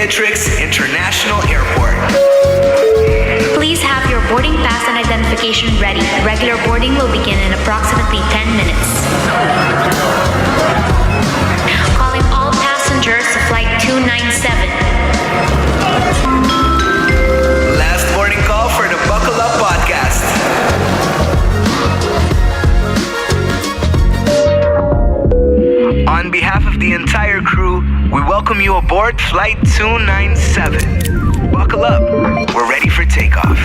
Beatrix International Airport. Please have your boarding pass and identification ready. Regular boarding will begin in approximately 10 minutes. Calling all passengers to flight 297. Last boarding call for the Buckle Up podcast. On behalf of the entire crew, we welcome you aboard Flight 297. Buckle up. We're ready for takeoff.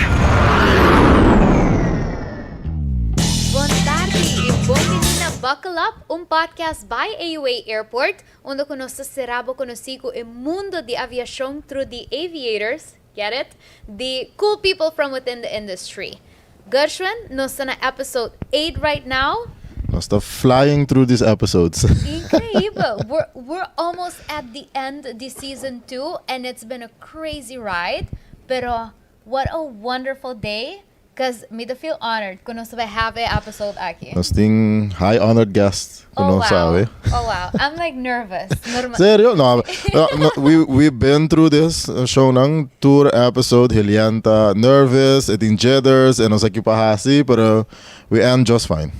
Buon tardi e benvenuti na Buckle Up, un podcast by AUA Airport, onde serabo conocido el mundo de aviación through the aviators, get it? The cool people from within the industry. Gershwin, nos na episode 8 right now. Nos está flying through these episodes. Incredible. We're almost at the end of the season 2 and it's been a crazy ride. Pero what a wonderful day. Because me to feel honored kung nos have a episode aquí. Nos ting high honored guest. Oh wow. Sabe. Oh wow. I'm like nervous. Serio? No, we've been through this show ng tour episode. Hilianta nervous, eating jitters, and nos aquí pahasi, pero we end just fine.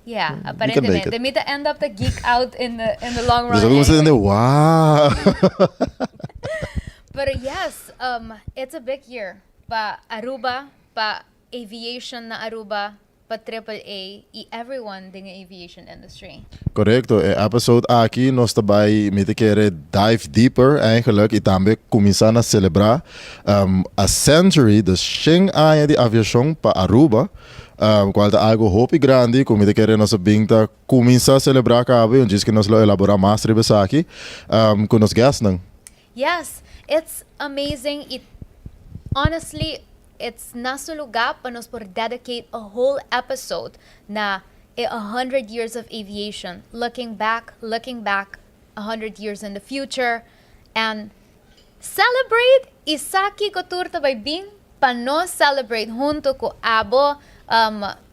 Yeah, aparentemente. They may end up the geek out in the long run. Anyway. Wow. But yes, it's a big year. Pa Aruba, pa aviation na Aruba, pa AAA, y everyone in the aviation industry. Correcto. Episode aqui nós também me querer dive deeper eigenlijk e também começar a celebrar a century de 100 anos de aviação para Aruba. Qual é algo hope grande, como te querer nossa binta começar a celebrar cabe, onde diz que nós lo elaborar mais rebesa aqui, com os guests não. Yes, it's amazing. Honestly, it's naso lugar para nos por dedicate a whole episode na 100 years of aviation, looking back 100 years in the future, and celebrate isaki kotur tabay bing pano celebrate junto ko abo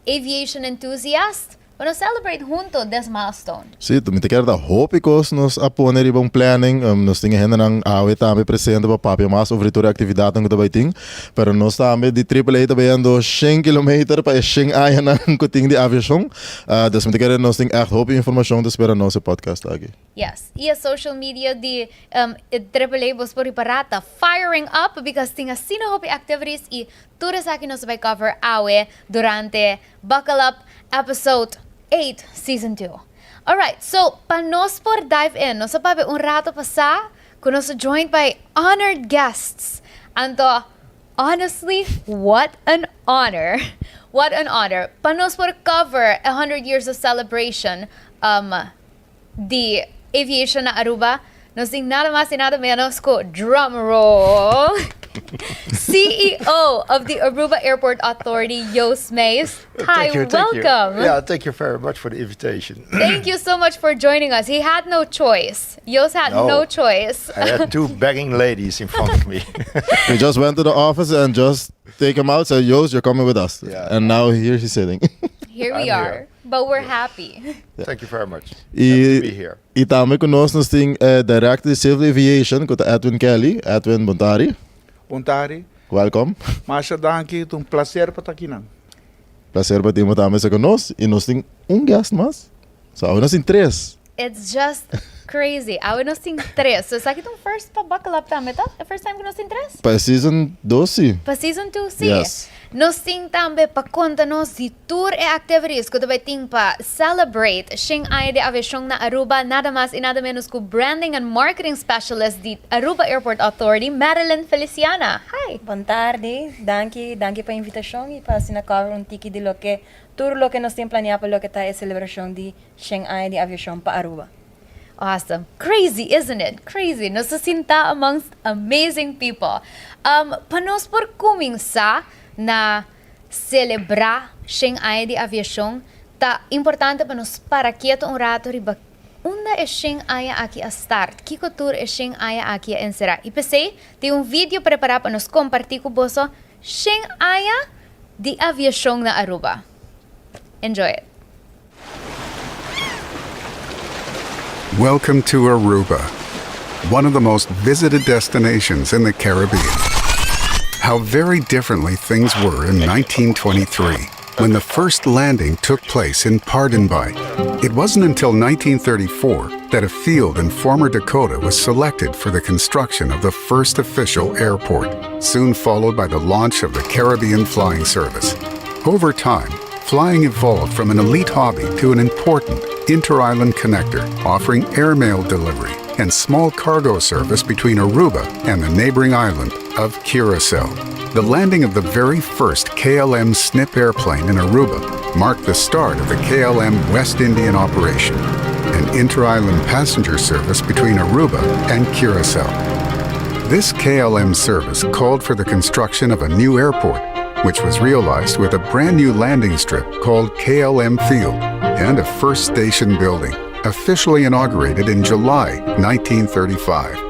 aviation enthusiast. Para celebrate junto this milestone. Sim, tu me te quer dar hope que nos aponer ibang planning, nos tinha renda ng awe também presente para papel mais over toda atividade ng também ting, pero nos também de AAA também ando 100 km para 100 anos ng kuting de aviação. Dus me te quer nos ting echt hope informação de espera nosso podcast aqui. Yes, e a social media de AAA was por parata firing up because tinha sino hope activities e tudo sa akin nos vai cover awe durante Buckle Up episode 8, Season 2. Alright, so, panos por dive in, nos pabe un rato pasa, kung nos joined by honored guests. Anto, honestly, what an honor. What an honor. Panos por cover 100 years of celebration, the aviation na Aruba, nos ding nada más y nada menos ko, drum roll. CEO of the Aruba Airport Authority, Jos Mays. Hi, welcome. Yeah, thank you very much for the invitation. Thank you so much for joining us. He had no choice. Jos had no choice. I had two begging ladies in front of me. We just went to the office and just take him out, said, Jos, you're coming with us. Yeah. And now here he's sitting. Here we are. But we're happy. Yeah. Thank you very much. Happy to be here. E também conosco nós tem Director de Civil Aviation, com Edwin Kelly, Edwin Bontari. Bontari. Welcome. Masha danki, um prazer para estar aqui. Prazer para termos também conosco. E nós temos guest mais. So, nós temos 3. It's just crazy. Awe nos ting 3. So, sa kitong first pa Buckle Up tama ito? The first time ko nos ting 3? Para Season 2, Pa Season 2, si. Yes. Nos ting tambe pa konta nos di tour e activities ko tabay ting pa celebrate siyang ay de aviasyong na Aruba nada mas y nada menos ko branding and marketing specialist di Aruba Airport Authority, Marilyn Feliciana. Hi! Buon tardi, danke pa invitasyon e pa sinacover un tiki di lo que todo lo que nos tienen planeado lo que está es celebración di Shanghai di aviación pa Aruba. Awesome. Crazy, isn't it? Crazy. Nasasinta amongst amazing people. Panos por kumingsa na celebrar Shanghai di aviación, ta importante panos para quieto un rato riba una é Shanghai aqui a start. Kiko tour é Shanghai aqui a encerrar. E pensei, tem um vídeo preparado para nos compartilhar com você Shanghai di aviação na Aruba. Enjoy it. Welcome to Aruba, one of the most visited destinations in the Caribbean. How very differently things were in 1923, when the first landing took place in Pardonby. It wasn't until 1934 that a field in former Dakota was selected for the construction of the first official airport, soon followed by the launch of the Caribbean Flying Service. Over time, flying evolved from an elite hobby to an important inter-island connector, offering airmail delivery and small cargo service between Aruba and the neighboring island of Curacao. The landing of the very first KLM SNP airplane in Aruba marked the start of the KLM West Indian operation, an inter-island passenger service between Aruba and Curacao. This KLM service called for the construction of a new airport, which was realized with a brand new landing strip called KLM Field and a first station building, officially inaugurated in July 1935.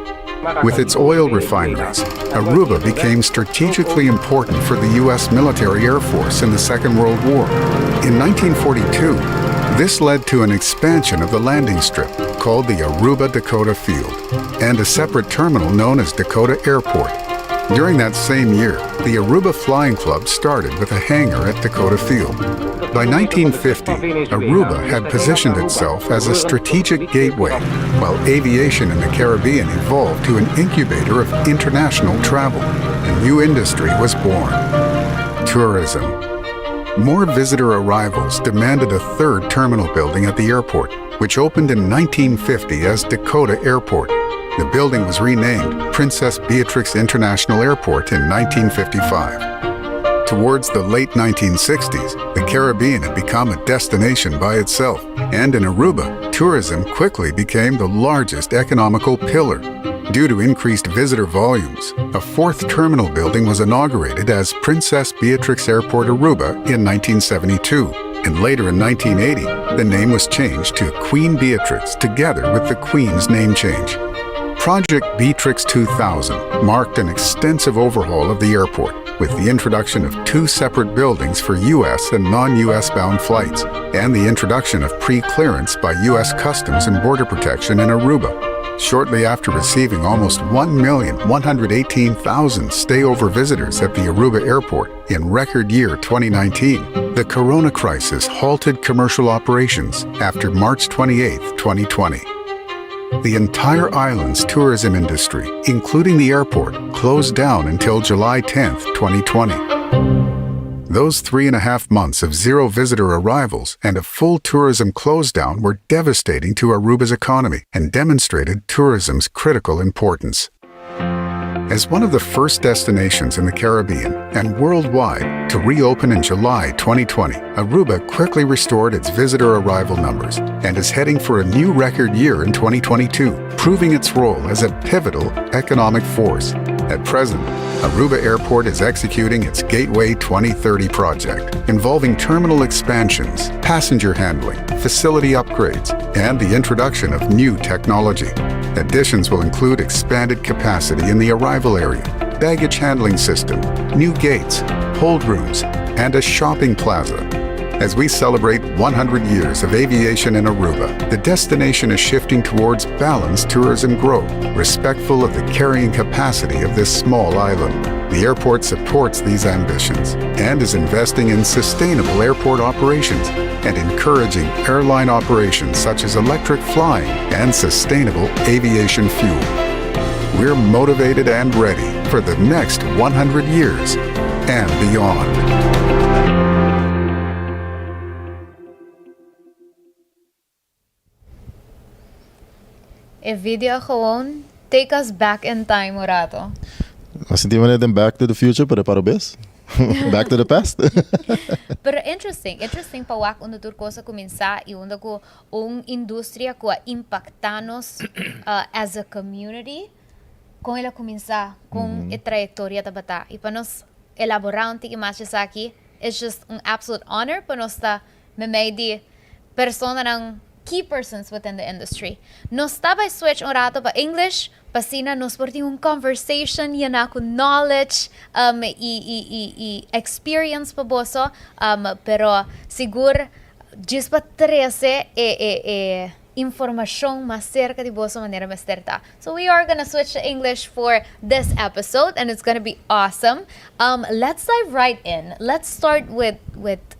With its oil refineries, Aruba became strategically important for the U.S. military Air Force in the Second World War. In 1942, this led to an expansion of the landing strip called the Aruba Dakota Field and a separate terminal known as Dakota Airport. During that same year, the Aruba Flying Club started with a hangar at Dakota Field. By 1950, Aruba had positioned itself as a strategic gateway, while aviation in the Caribbean evolved to an incubator of international travel. A new industry was born: tourism. More visitor arrivals demanded a third terminal building at the airport, which opened in 1950 as Dakota Airport. The building was renamed Princess Beatrix International Airport in 1955. Towards the late 1960s, the Caribbean had become a destination by itself, and in Aruba, tourism quickly became the largest economical pillar. Due to increased visitor volumes, a fourth terminal building was inaugurated as Princess Beatrix Airport Aruba in 1972, and later in 1980, the name was changed to Queen Beatrix together with the Queen's name change. Project Beatrix 2000 marked an extensive overhaul of the airport, with the introduction of two separate buildings for U.S. and non-U.S. bound flights, and the introduction of pre-clearance by U.S. Customs and Border Protection in Aruba. Shortly after receiving almost 1,118,000 stay-over visitors at the Aruba airport in record year 2019, the corona crisis halted commercial operations after March 28, 2020. The entire island's tourism industry, including the airport, closed down until July 10, 2020. Those 3.5 months of zero visitor arrivals and a full tourism close down were devastating to Aruba's economy and demonstrated tourism's critical importance. As one of the first destinations in the Caribbean and worldwide to reopen in July 2020, Aruba quickly restored its visitor arrival numbers and is heading for a new record year in 2022, proving its role as a pivotal economic force. At present, Aruba Airport is executing its Gateway 2030 project, involving terminal expansions, passenger handling, facility upgrades, and the introduction of new technology. Additions will include expanded capacity in the arrival area, baggage handling system, new gates, hold rooms, and a shopping plaza. As we celebrate 100 years of aviation in Aruba, the destination is shifting towards balanced tourism growth, respectful of the carrying capacity of this small island. The airport supports these ambitions and is investing in sustainable airport operations and encouraging airline operations such as electric flying and sustainable aviation fuel. We're motivated and ready for the next 100 years and beyond. A video gewoon take us back in time, Morato. Assim, die wanneer back to the future para parabéns. Back to the past. Pero interesting pa wak undo turko sa kuminsa e undo ko industria ko impactanos as a community kung ela kuminsa kung trayectoria ta bata e panos elaborar un tiki mas sa aqui. It's just an absolute honor panos ta me di persona ng key persons within the industry. Nos tabay switch un rato pa English, pasina nos porting un conversation, yan ako knowledge, experience pa boso, pero sigur, just pa 13, informasyong mas cerca di sa manera masterta. So we are gonna switch to English for this episode, and it's gonna be awesome. Let's dive right in. Let's start with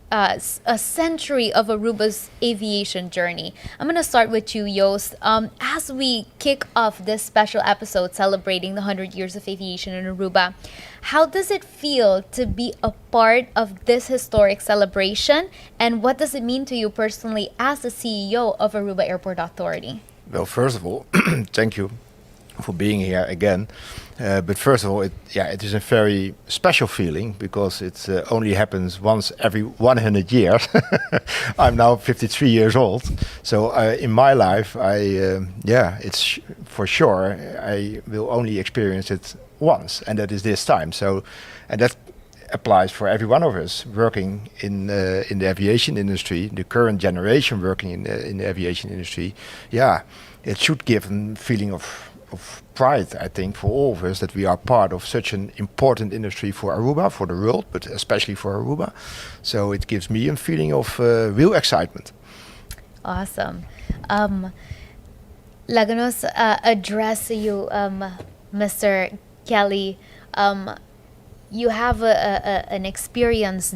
a century of Aruba's aviation journey. I'm gonna start with you, Yost. As we kick off this special episode celebrating the 100 years of aviation in Aruba, how does it feel to be a part of this historic celebration, and what does it mean to you personally as the CEO of Aruba Airport Authority? Well, first of all, thank you for being here again. But first of all, it is a very special feeling because it only happens once every 100 years. I'm now 53 years old, so in my life, it's for sure I will only experience it once, and that is this time. So, and that applies for every one of us working in the aviation industry, the current generation working in the aviation industry. Yeah, it should give a feeling of pride, I think, for all of us that we are part of such an important industry for Aruba, for the world, but especially for Aruba. So it gives me a feeling of real excitement. Awesome. Laganos address you, Mr. Kelly. You have an experience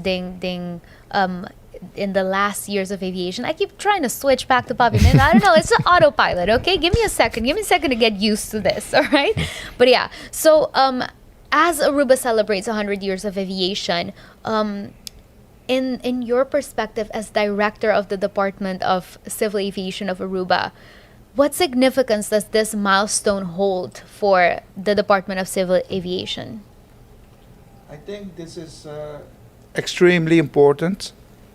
in the last years of aviation. I keep trying to switch back to Bobby, man. I don't know. It's an autopilot, okay? Give me a second. Give me a second to get used to this, all right? But yeah, so as Aruba celebrates 100 years of aviation, in your perspective as director of the Department of Civil Aviation of Aruba, what significance does this milestone hold for the Department of Civil Aviation? I think this is extremely important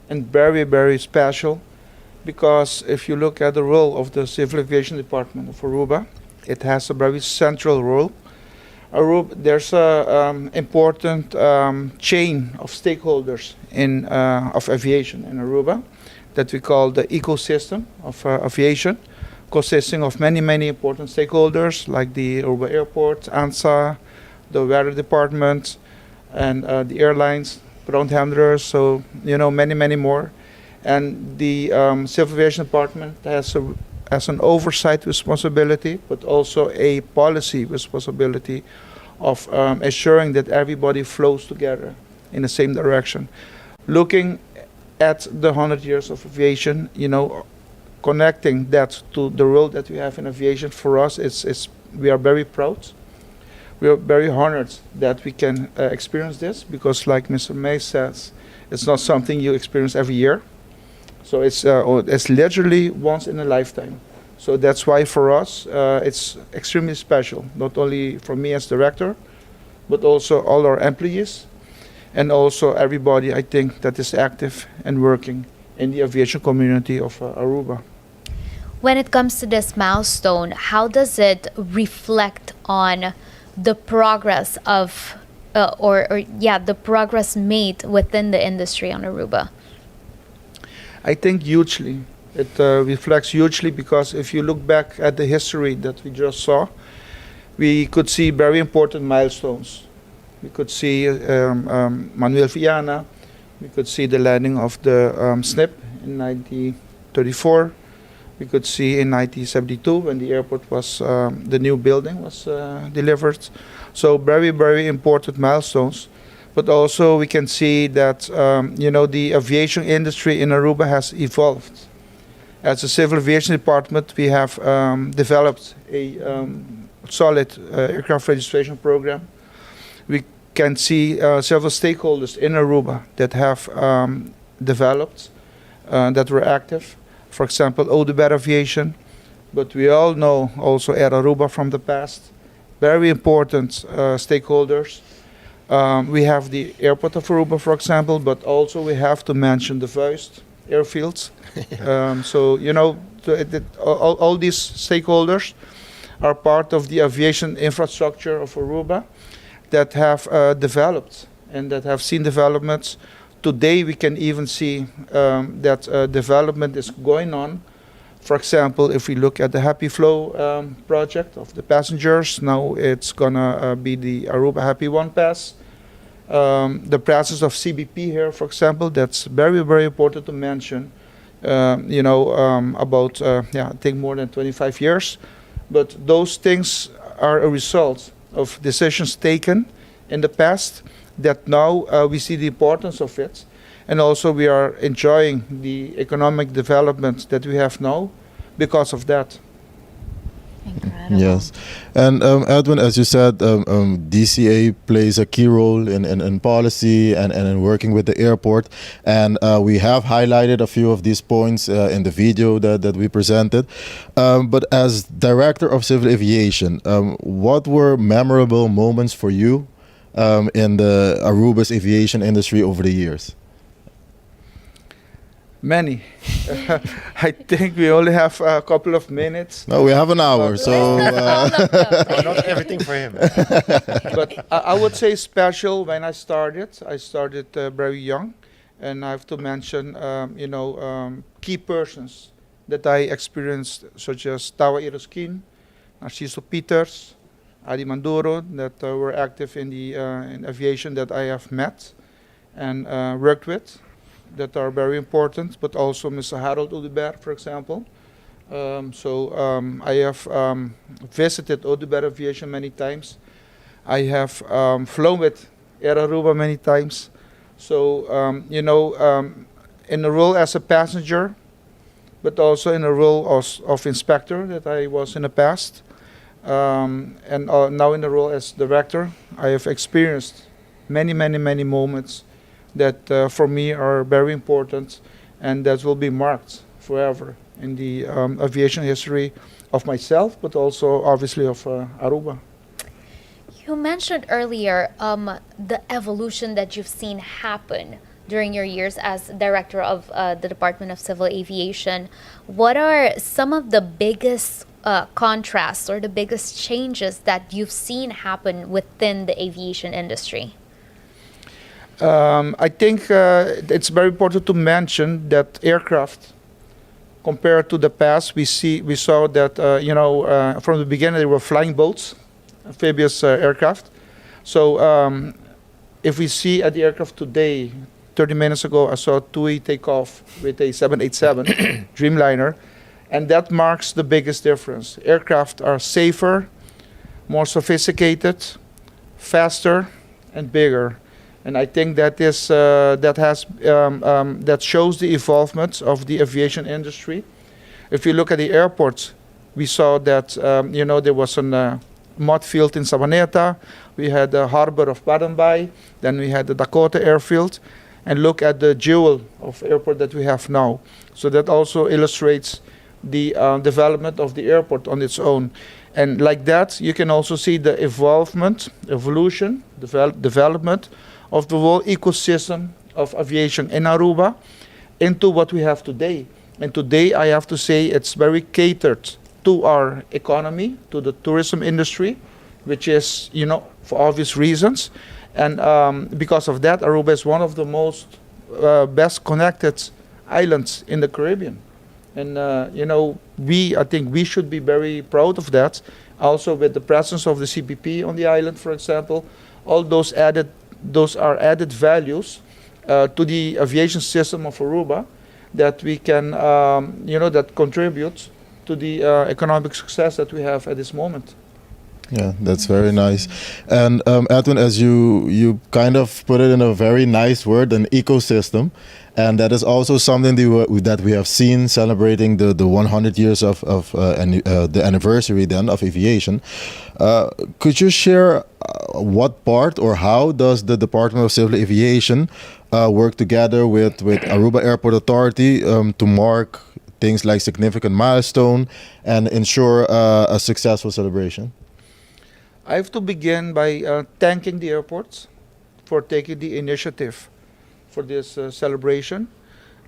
and very, very special, because if you look at the role of the Civil Aviation Department of Aruba, it has a very central role. Aruba, there's a important chain of stakeholders of aviation in Aruba that we call the ecosystem of aviation, consisting of many, many important stakeholders like the Aruba Airport, ANSA, the Weather Department, and the airlines, ground handlers, so many, many more. And the Civil Aviation Department has an oversight responsibility, but also a policy responsibility of assuring that everybody flows together in the same direction. Looking at the 100 years of aviation, connecting that to the role that we have in aviation, for us, we are very proud. We are very honored that we can experience this, because like Mr. May says, it's not something you experience every year. So it's literally once in a lifetime. So that's why for us, it's extremely special, not only for me as director, but also all our employees, and also everybody, I think, that is active and working in the aviation community of Aruba. When it comes to this milestone, how does it reflect on the progress of, the progress made within the industry on Aruba? I think hugely. It reflects hugely, because if you look back at the history that we just saw, we could see very important milestones. We could see Manuel Viana. We could see the landing of the SNP in 1934. We could see in 1972 when the airport was, the new building was delivered. So very, very important milestones. But also we can see that, the aviation industry in Aruba has evolved. As a Civil Aviation Department, we have developed a solid aircraft registration program. We can see several stakeholders in Aruba that have developed, that were active. For example, Odebert Aviation, but we all know also Air Aruba from the past. Very important stakeholders. We have the airport of Aruba, for example, but also we have to mention the Vuist airfields. All these stakeholders are part of the aviation infrastructure of Aruba that have developed and that have seen developments. Today we can even see that development is going on. For example, if we look at the Happy Flow project of the passengers, now it's gonna be the Aruba Happy One Pass. The presence of CBP here, for example, that's very, very important to mention. about I think more than 25 years. But those things are a result of decisions taken in the past that now we see the importance of it, and also we are enjoying the economic development that we have now because of that. Incredible. Yes. And Edwin, as you said, DCA plays a key role in policy and in working with the airport. And we have highlighted a few of these points in the video that we presented. But as Director of Civil Aviation, what were memorable moments for you in the Aruba's aviation industry over the years? Many. I think we only have a couple of minutes. No, we have an hour, so Not everything for him. But I would say special when I started. I started very young, and I have to mention, key persons that I experienced, such as Tawa Iroskin, Narciso Peters, Adi Manduro, that were active in the in aviation that I have met and worked with, that are very important, but also Mr. Harold Oduber, for example. I have visited Oduber Aviation many times. I have flown with Air Aruba many times. So, in a role as a passenger, but also in a role of inspector that I was in the past, and now in the role as director, I have experienced many moments that for me are very important and that will be marked forever in the aviation history of myself, but also obviously of Aruba. You mentioned earlier the evolution that you've seen happen during your years as director of the Department of Civil Aviation. What are some of the biggest contrasts or the biggest changes that you've seen happen within the aviation industry? I think it's very important to mention that aircraft, compared to the past, we saw that from the beginning they were flying boats, amphibious aircraft. So if we see at the aircraft today, 30 minutes ago I saw TUI take off with a 787 Dreamliner, and that marks the biggest difference. Aircraft are safer, more sophisticated, faster, and bigger. And I think that is that shows the evolvement of the aviation industry. If you look at the airports, we saw that there was a mud field in Sabaneta, we had the harbor of Badenbay, then we had the Dakota airfield, and look at the jewel of airport that we have now. So that also illustrates the development of the airport on its own. And like that, you can also see the evolution, development of the whole ecosystem of aviation in Aruba into what we have today. And today, I have to say, it's very catered to our economy, to the tourism industry, which is, for obvious reasons. And because of that, Aruba is one of the most best connected islands in the Caribbean. And, I think we should be very proud of that. Also with the presence of the CPP on the island, for example, all those are added values to the aviation system of Aruba that we can, that contribute to the economic success that we have at this moment. Yeah, that's very nice. And Edwin, as you kind of put it in a very nice word, an ecosystem, and that is also something that we have seen celebrating the 100 years of the anniversary then of aviation. Could you share what part or how does the Department of Civil Aviation work together with Aruba Airport Authority to mark things like significant milestone and ensure a successful celebration? I have to begin by thanking the airports for taking the initiative for this celebration.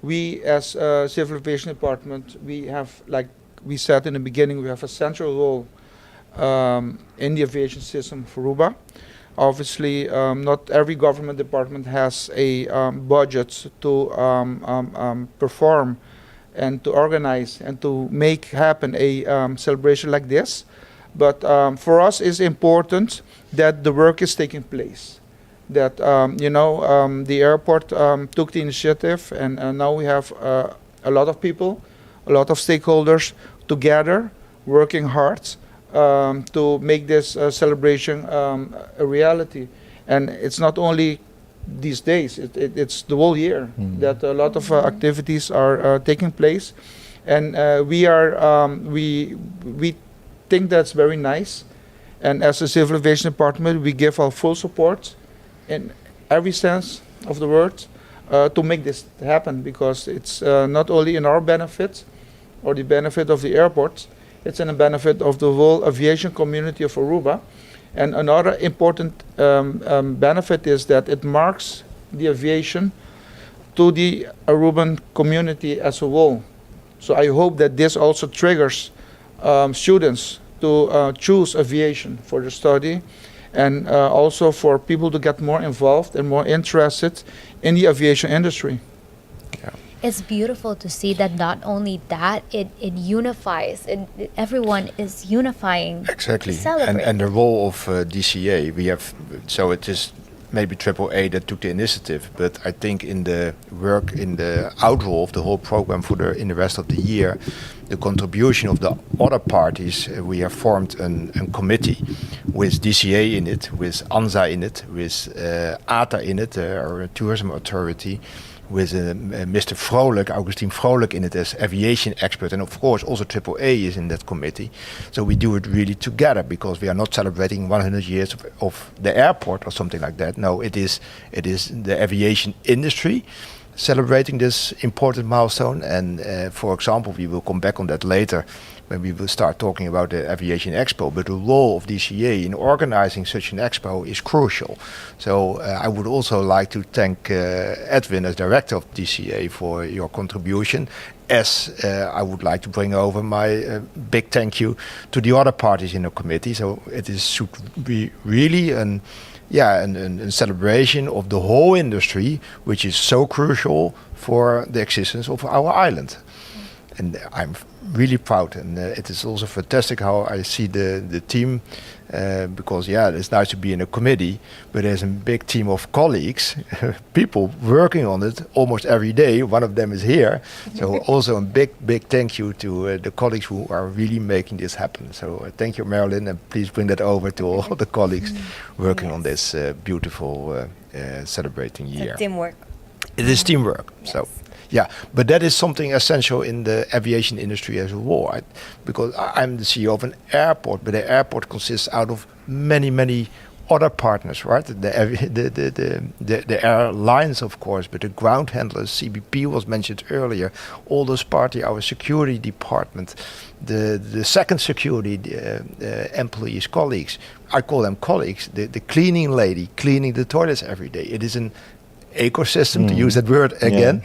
We, as Civil Aviation Department, we have, like we said in the beginning, we have a central role in the aviation system for Aruba. Obviously, not every government department has a budget to perform and to organize and to make happen a celebration like this. But for us, it's important that the work is taking place. That the airport took the initiative, and now we have a a lot of people, a lot of stakeholders together, working hard to make this celebration a reality. And it's not only these days, it's the whole year that a lot of activities are taking place. And we think that's very nice. And as a Civil Aviation Department, we give our full support in every sense of the word to make this happen, because it's not only in our benefit or the benefit of the airport, it's in the benefit of the whole aviation community of Aruba. And another important benefit is that it marks the aviation to the Aruban community as a whole. So I hope that this also triggers students to choose aviation for the study, and also for people to get more involved and more interested in the aviation industry. It's beautiful to see that not only that, it unifies, everyone is unifying. Exactly. To celebrate. And the role of DCA, we have, so it is maybe AAA that took the initiative, but I think in the work, in the outroll of the whole program in the rest of the year, the contribution of the other parties, we have formed a committee with DCA in it, with ANSA in it, with ATA in it, our tourism authority, with Mr. Vrolijk, Augustine Vrolijk in it as aviation expert, and of course also AAA is in that committee. So we do it really together, because we are not celebrating 100 years of the airport or something like that. No, it is the aviation industry celebrating this important milestone. And for example, we will come back on that later when we will start talking about the Aviation Expo, but the role of DCA in organizing such an expo is crucial. So I would also like to thank Edwin as director of DCA for your contribution, as I would like to bring over my big thank you to the other parties in the committee. So should be really a celebration of the whole industry, which is so crucial for the existence of our island. And I'm really proud, and it is also fantastic how I see the team, because it's nice to be in a committee, but there's a big team of colleagues, people working on it almost every day. One of them is here, so also a big thank you to the colleagues who are really making this happen. So thank you, Marilyn, and please bring that over to all the colleagues working on this beautiful celebrating year. Teamwork. It is teamwork. Yes. So. Yeah, but that is something essential in the aviation industry as a whole, right? Because I'm the CEO of an airport, but the airport consists out of many other partners, right? The airlines, of course, but the ground handlers, CBP was mentioned earlier, all those parties, our security department, the second security employees, colleagues. I call them colleagues. The cleaning lady cleaning the toilets every day. It is an ecosystem, to use that word again,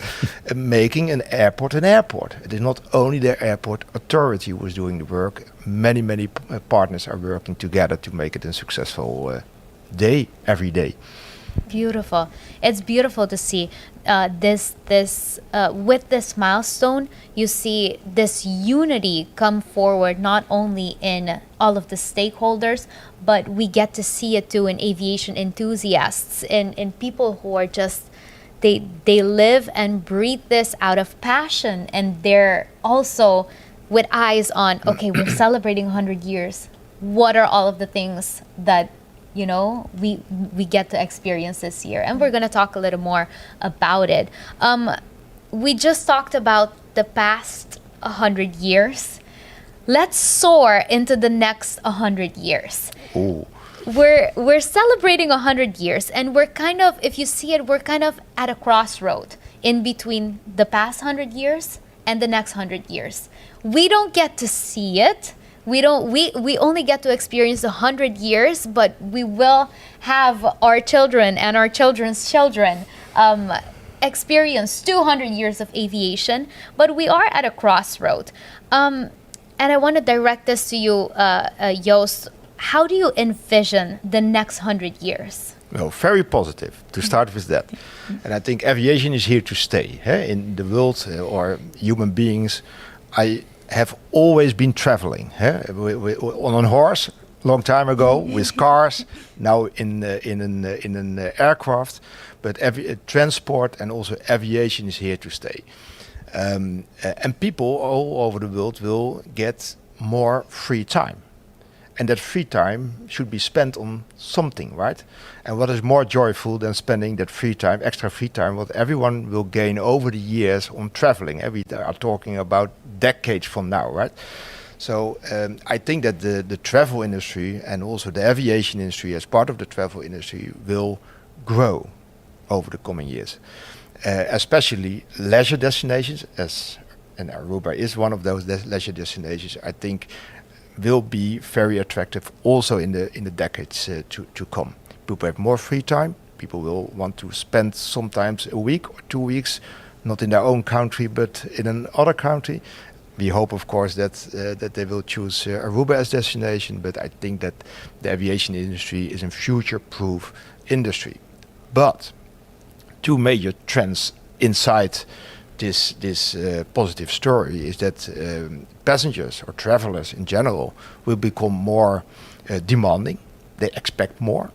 making an airport an airport. It is not only the airport authority who is doing the work. Many partners are working together to make it a successful day every day. Beautiful. It's beautiful to see this with this milestone. You see this unity come forward, not only in all of the stakeholders, but we get to see it too in aviation enthusiasts and in people who are just they live and breathe this out of passion, and they're also with eyes on, okay, we're celebrating 100 years. What are all of the things that we get to experience this year? And we're going to talk a little more about it. We just talked about the past 100 years. Let's soar into the next 100 years. Ooh. We're celebrating 100 years, and we're kind of, if you see it, we're kind of at a crossroad in between the past 100 years and the next 100 years. We don't get to see it. We only get to experience 100 years, but we will have our children and our children's children experience 200 years of aviation. But we are at a crossroad. And I want to direct this to you, Joost. How do you envision the next 100 years? Well, very positive, to start with that. And I think aviation is here to stay. In the world, or human beings, I have always been traveling on a horse long time ago, with cars, now in an aircraft, but transport and also aviation is here to stay. And people all over the world will get more free time. And that free time should be spent on something, right? And what is more joyful than spending that free time, extra free time, what everyone will gain over the years on traveling. We are talking about decades from now, right? So I think that the travel industry and also the aviation industry as part of the travel industry will grow over the coming years. Especially leisure destinations, and Aruba is one of those leisure destinations, I think will be very attractive also in the decades to come. People have more free time. People will want to spend sometimes a week or 2 weeks, not in their own country, but in another country. We hope, of course, that they will choose Aruba as destination, but I think that the aviation industry is a future-proof industry. But two major trends inside this positive story is that passengers or travelers in general will become more demanding. They expect more.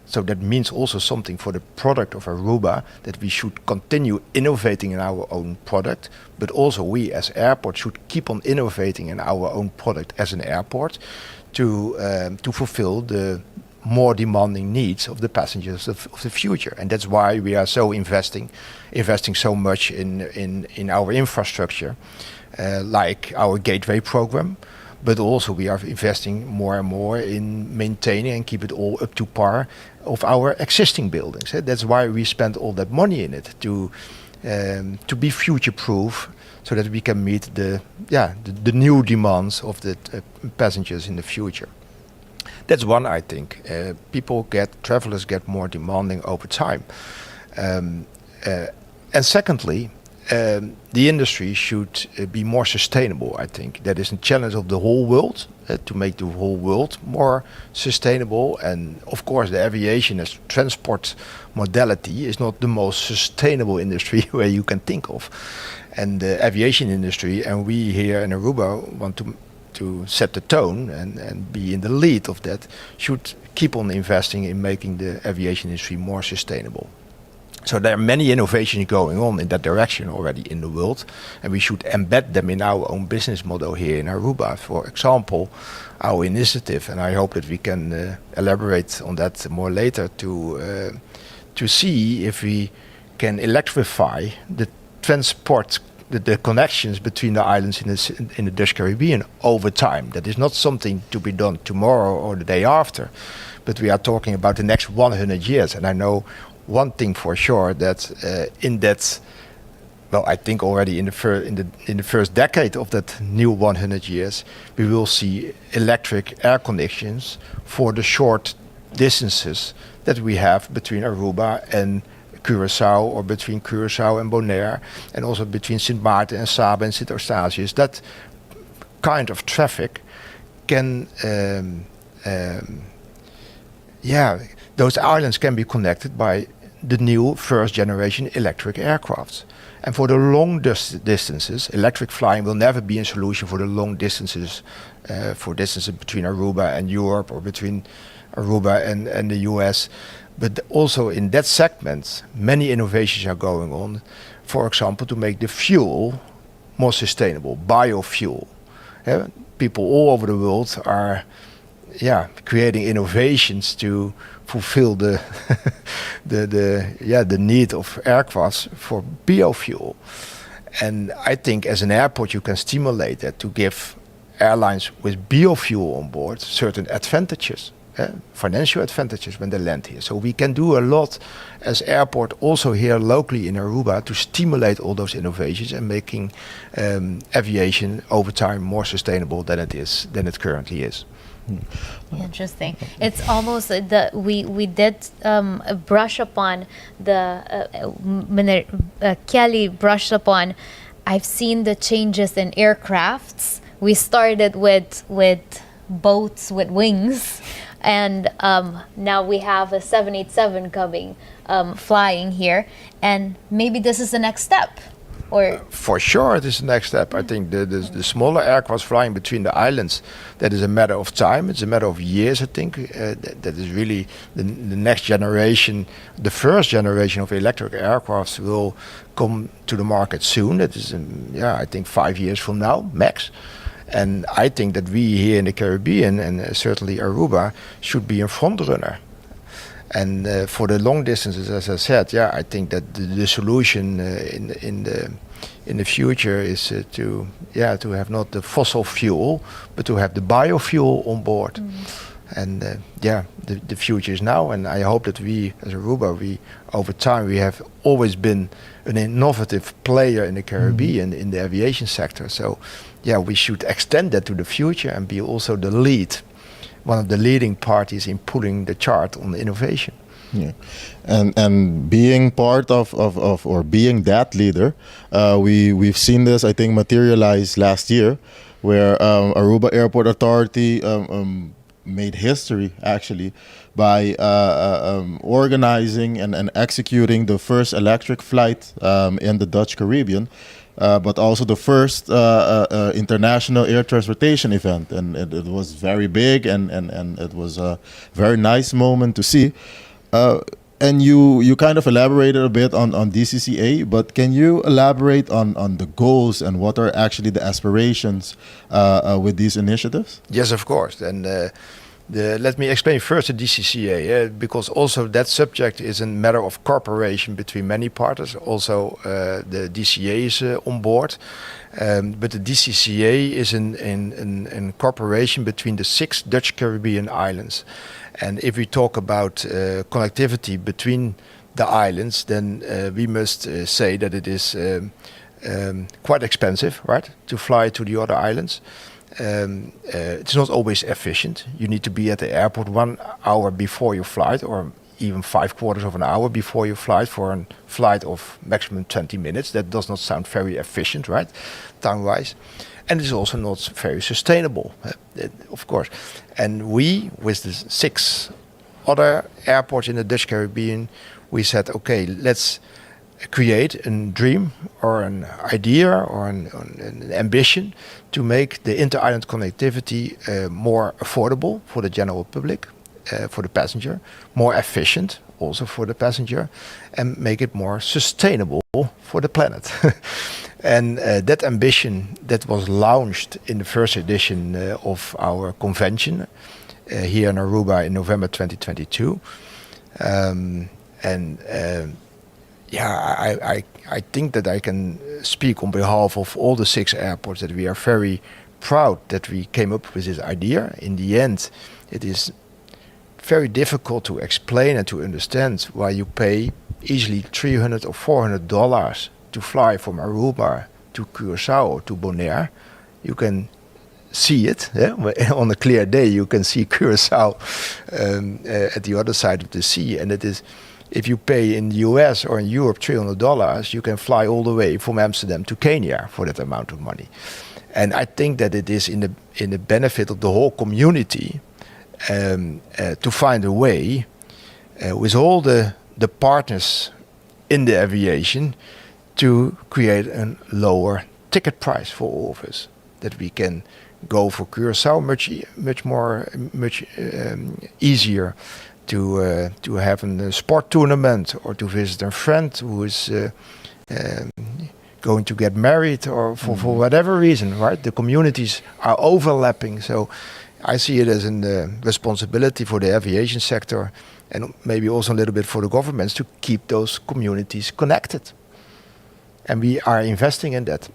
So that means also something for the product of Aruba, that we should continue innovating in our own product, but also we as airport should keep on innovating in our own product as an airport to fulfill the more demanding needs of the passengers of the future. And that's why we are so investing so much in our infrastructure, like our gateway program, but also we are investing more and more in maintaining and keep it all up to par of our existing buildings. That's why we spend all that money in it, to be future-proof, so that we can meet the new demands of the passengers in the future. That's one, I think. Travelers get more demanding over time. And secondly, the industry should be more sustainable, I think. That is a challenge of the whole world, to make the whole world more sustainable. And of course, the aviation as transport modality is not the most sustainable industry where you can think of. And the aviation industry, and we here in Aruba want to set the tone and be in the lead of that, should keep on investing in making the aviation industry more sustainable. So there are many innovations going on in that direction already in the world, and we should embed them in our own business model here in Aruba. For example, our initiative, and I hope that we can elaborate on that more later, to see if we can electrify the transport, the connections between the islands in the Dutch Caribbean over time. That is not something to be done tomorrow or the day after, but we are talking about the next 100 years. And I know one thing for sure, that I think already in the first decade of that new 100 years, we will see electric air connections for the short distances that we have between Aruba and Curaçao, or between Curaçao and Bonaire, and also between Sint Maarten and Saba and Sint Eustatius. That kind of traffic can, those islands can be connected by the new first generation electric aircrafts. And for the long distances, electric flying will never be a solution for the long distances, for distances between Aruba and Europe, or between Aruba and the US. But also in that segment, many innovations are going on. For example, to make the fuel more sustainable, biofuel. People all over the world are creating innovations to fulfill the the need of aircrafts for biofuel. And I think as an airport you can stimulate that, to give airlines with biofuel on board certain advantages, financial advantages when they land here. So we can do a lot as airport also here locally in Aruba to stimulate all those innovations and making aviation over time more sustainable than it currently is. Interesting. It's almost we did brush upon Kelly brushed upon. I've seen the changes in aircrafts. We started with boats with wings, and now we have a 787 coming, flying here, and maybe this is the next step. Or For sure, it is the next step. I think the smaller aircraft flying between the islands, that is a matter of time. It's a matter of years, I think. That is really the next generation. The first generation of electric aircrafts will come to the market soon. That is, I think 5 years from now, max. And I think that we here in the Caribbean, and certainly Aruba, should be a front runner. And for the long distances, as I said, I think that the solution in the future is to have not the fossil fuel, but to have the biofuel on board. And the future is now. And I hope that we, as Aruba, over time, we have always been an innovative player in the Caribbean in the aviation sector. So, we should extend that to the future and be also the lead. One of the leading parties in pulling the chart on innovation. Yeah, and being part of or being that leader, we've seen this, I think, materialize last year, where Aruba Airport Authority made history actually by organizing and executing the first electric flight in the Dutch Caribbean. But also the first international air transportation event, and it was very big, and it was a very nice moment to see. And you kind of elaborated a bit on DCCA, but can you elaborate on the goals and what are actually the aspirations with these initiatives? Yes, of course. And let me explain first the DCCA, because also that subject is a matter of cooperation between many parties. Also, the DCA is on board, but the DCCA is in cooperation between the 6 Dutch Caribbean islands. And if we talk about connectivity between the islands, then we must say that it is quite expensive, right, to fly to the other islands. It's not always efficient. You need to be at the airport 1 hour before your flight, or even 3/4 of an hour before your flight, for a flight of maximum 20 minutes. That does not sound very efficient, right, time-wise. And it's also not very sustainable, of course. And we, with the 6 other airports in the Dutch Caribbean, we said, okay, let's create a dream or an idea or an ambition to make the inter-island connectivity more affordable for the general public, for the passenger, more efficient also for the passenger, and make it more sustainable for the planet. And that ambition that was launched in the first edition of our convention here in Aruba in November 2022. I think that I can speak on behalf of all the 6 airports that we are very proud that we came up with this idea. In the end, it is very difficult to explain and to understand why you pay easily $300 or $400 to fly from Aruba to Curaçao or to Bonaire. You can see it on a clear day. You can see Curaçao at the other side of the sea, and it is. If you pay in the US or in Europe $300, you can fly all the way from Amsterdam to Kenya for that amount of money. And I think that it is in the benefit of the whole community to find a way with all the partners in the aviation to create a lower ticket price for all of us, that we can go for Curaçao much easier to have a sport tournament, or to visit a friend who is going to get married, or for whatever reason, right? The communities are overlapping, so I see it as a responsibility for the aviation sector, and maybe also a little bit for the governments, to keep those communities connected. And we are investing in that.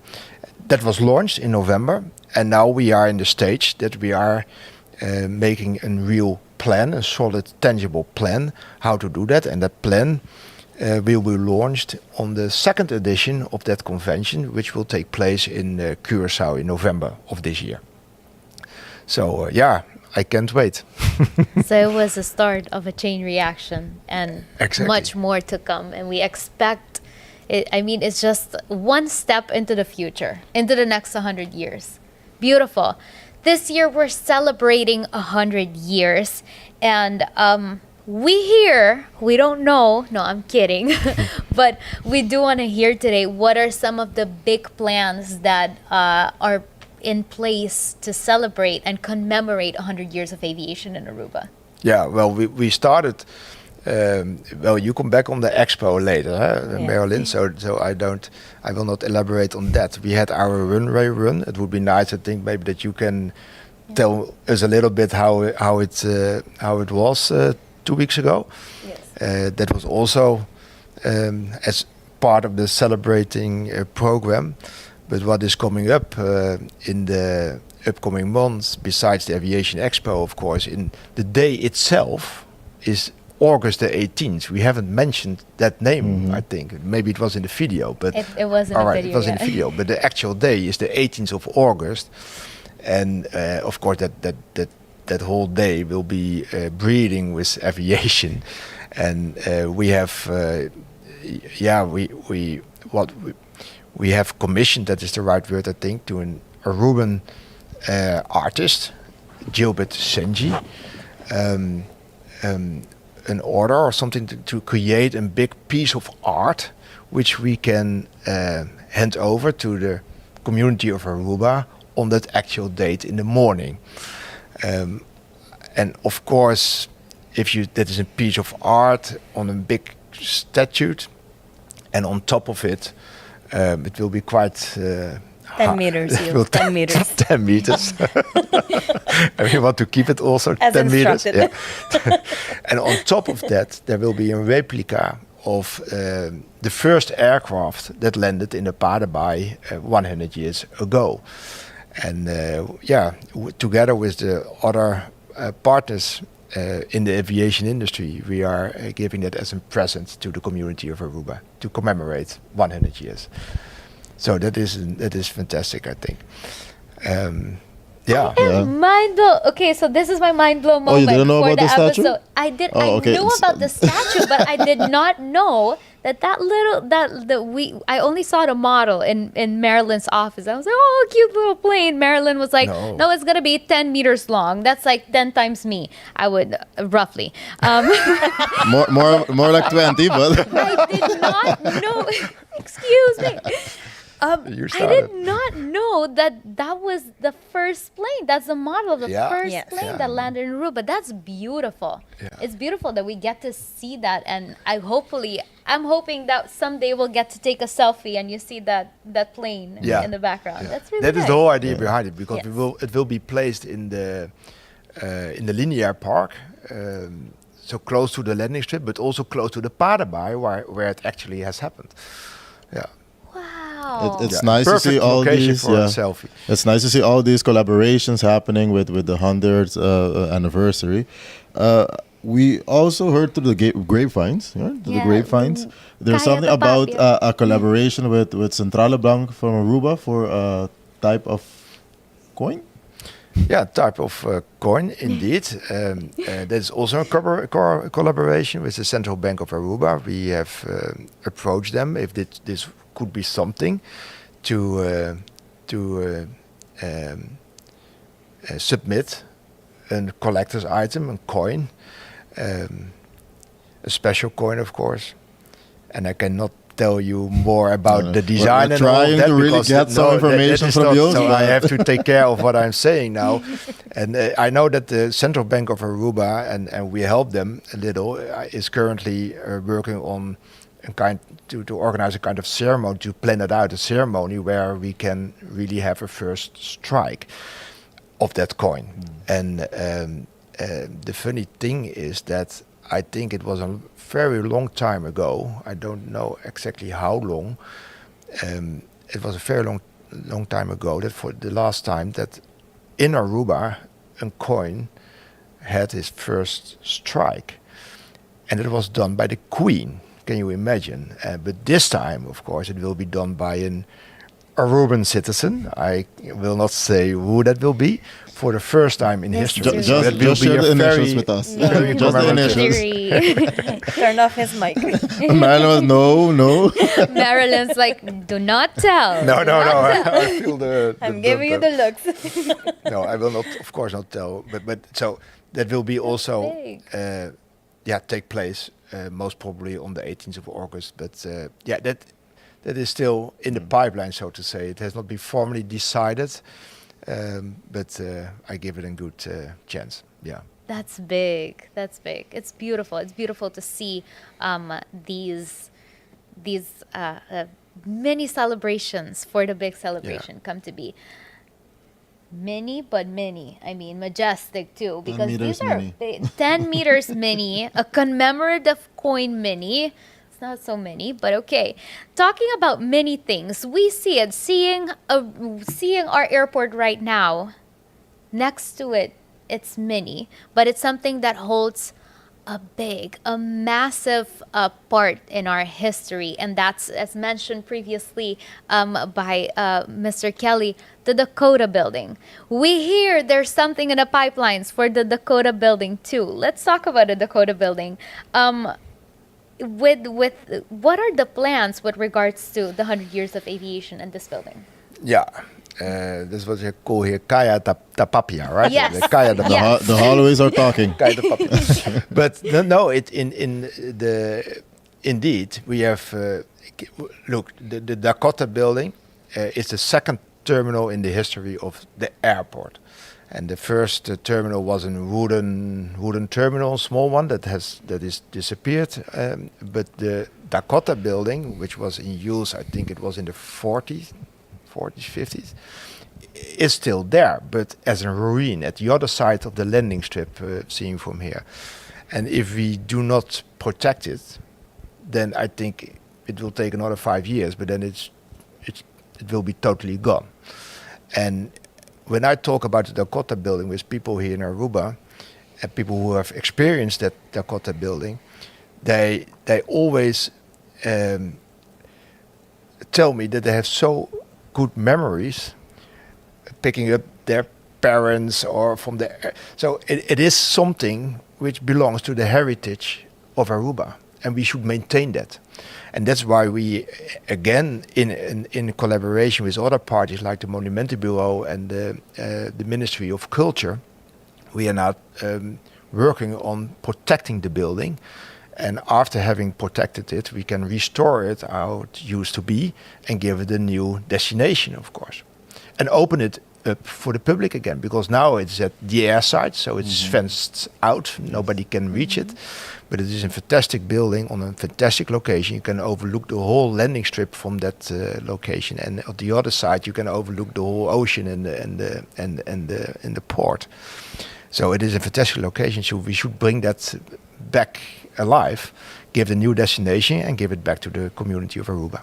That was launched in November, and now we are in the stage that we are making a real plan, a solid, tangible plan, how to do that. And that plan will be launched on the 2nd edition of that convention, which will take place in Curaçao in November of this year. So, I can't wait. So it was the start of a chain reaction, and Exactly. much more to come. And we expect it. I mean, it's just one step into the future, into the next 100 years. Beautiful. This year we're celebrating 100 years, and we don't know. No, I'm kidding. But we do want to hear today, what are some of the big plans that are in place to celebrate and commemorate 100 years of aviation in Aruba? Yeah, well, we started. Well, you come back on the expo later, huh, Marilyn. So I will not elaborate on that. We had our runway run. It would be nice, I think, maybe that you can tell us a little bit how it was 2 weeks ago. Yes. That was also as part of the celebrating program. But what is coming up in the upcoming months, besides the Aviation Expo, of course, in the day itself is August the 18th. We haven't mentioned that name, I think. Maybe it was in the video, but It was in the video. it was in the video. But the actual day is the 18th of August, and of course that whole day will be breathing with aviation, and we have we have commissioned, that is the right word, I think, to an Aruban artist, Gilbert Senji, an order or something to create a big piece of art which we can hand over to the community of Aruba on that actual date in the morning. And of course, that is a piece of art on a big statue, and on top of it, it will be quite 10 meters, it will 10 meters. 10 meters. And we want to keep it also As 10 meters. instructed. Yeah. And on top of that, there will be a replica of the first aircraft that landed in the Paderbai 100 years ago. And together with the other partners in the aviation industry, we are giving that as a present to the community of Aruba to commemorate 100 years. So that is fantastic, I think. Mind blow. Okay, so this is my mind blow moment. you didn't know for about the statue? episode. I did. Oh, I okay. knew about the statue, but I did not know I only saw the model in Marilyn's office. I was like, oh, cute little plane. Marilyn was like, no, it's gonna be 10 meters long. That's like 10 times me. I would roughly. More like 20, but I did not know. Excuse me. I did not know that was the first plane. That's the model of the first Yes. plane that landed in Aruba. That's beautiful. Yeah. It's beautiful that we get to see that, and I'm hoping that someday we'll get to take a selfie and you see that plane in the background. Yeah. That's really That is nice. the whole idea behind it, because Yes. it will be placed in the linear park, so close to the landing strip, but also close to the Paderbai, where it actually has happened. Yeah. Wow. it's nice to see Perfect all location these. for a selfie. It's nice to see all these collaborations happening with the 100th anniversary. We also heard through the grapevines. Yeah, through the grapevines. There's Kaya something Tapap, about yeah. a collaboration with Centrale Bank from Aruba for a type of coin. Yeah, type of coin, indeed. There's also a collaboration with the Central Bank of Aruba. We have approached them if this could be something to submit a collector's item, a coin, a special coin, of course. And I cannot tell you more about the design we're and all trying that, to really because get some information is from not, you, so but- I have to take care of what I'm saying now. And I know that the Central Bank of Aruba, and we help them a little, is currently working on a kind to organize a kind of ceremony, to plan it out, a ceremony where we can really have a first strike of that coin. And the funny thing is that I think it was a very long time ago. I don't know exactly how long. It was a very long time ago that for the last time that in Aruba a coin had his first strike, and it was done by the Queen. Can you imagine? But this time, of course, it will be done by an Aruban citizen. I will not say who that will be. For the first time in history. So that will Just be share a the initials very- with us. very Just the commemorative. initials. Turn off his mic. Marilyn was no. Marilyn's like, do not tell. No. I feel the. I'm giving you the looks. No, I will not. Of course, not tell. But so that will be also big. take place most probably on the 18th of August. But yeah, that is still in the pipeline, so to say. It has not been formally decided, but I give it a good chance. Yeah. That's big. That's big. It's beautiful. It's beautiful to see these mini celebrations for the big celebration come to be. Mini, but mini. I mean, majestic too, because these are 10 meters mini, a commemorative coin mini. It's not so many, but okay. Talking about many things, we see it. Seeing our airport right now, next to it, it's mini, but it's something that holds a massive part in our history, and that's, as mentioned previously by Mr. Kelly, the Dakota building. We hear there's something in the pipelines for the Dakota building too. Let's talk about the Dakota building. With what are the plans with regards to the 100 years of aviation and this building? Yeah. This was a call here, Kaya Tapapia, right? Yes. The Kaya Yes. The Holloways are talking. Kaya Tapapia. But no, indeed we have look, the Dakota building is the second terminal in the history of the airport, and the first terminal was a wooden terminal, small one that is disappeared. But the Dakota building, which was in use, I think it was in the 40s, 50s, is still there, but as a ruin at the other side of the landing strip, seen from here. And if we do not protect it, then I think it will take another 5 years, but then it will be totally gone. And when I talk about the Dakota building with people here in Aruba, and people who have experienced that Dakota building, they always tell me that they have so good memories picking up their parents or from the... So it is something which belongs to the heritage of Aruba, and we should maintain that. And that's why we, again, in collaboration with other parties like the Monumental Bureau and the Ministry of Culture, we are now working on protecting the building. And after having protected it, we can restore it how it used to be and give it a new destination, of course. And open it up for the public again, because now it's at the airside, so it's fenced out, nobody can reach it. But it is a fantastic building on a fantastic location. You can overlook the whole landing strip from that location, and on the other side you can overlook the whole ocean and the port. So it is a fantastic location. So we should bring that back alive, give a new destination, and give it back to the community of Aruba.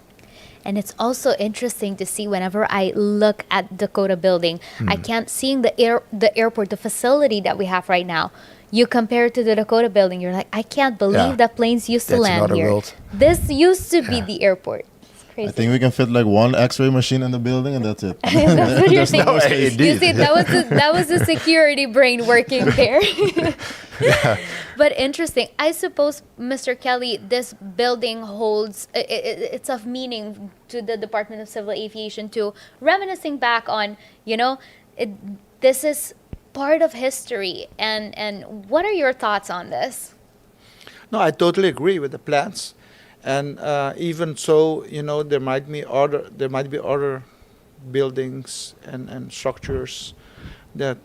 And it's also interesting to see whenever I look at Dakota building, I can't see the airport, the facility that we have right now. You compare it to the Dakota building, you're like, I can't believe that planes used to land here. World. This used to be the airport. It's crazy. I think we can fit like one X-ray machine in the building, and that's it. That's what you're saying. no space. You see, that was the security brain working there. But interesting. I suppose, Mr. Kelly, this building holds, it's of meaning to the Department of Civil Aviation too, reminiscing back on, this is part of history. And what are your thoughts on this? No, I totally agree with the plans. And even so, there might be other buildings and structures that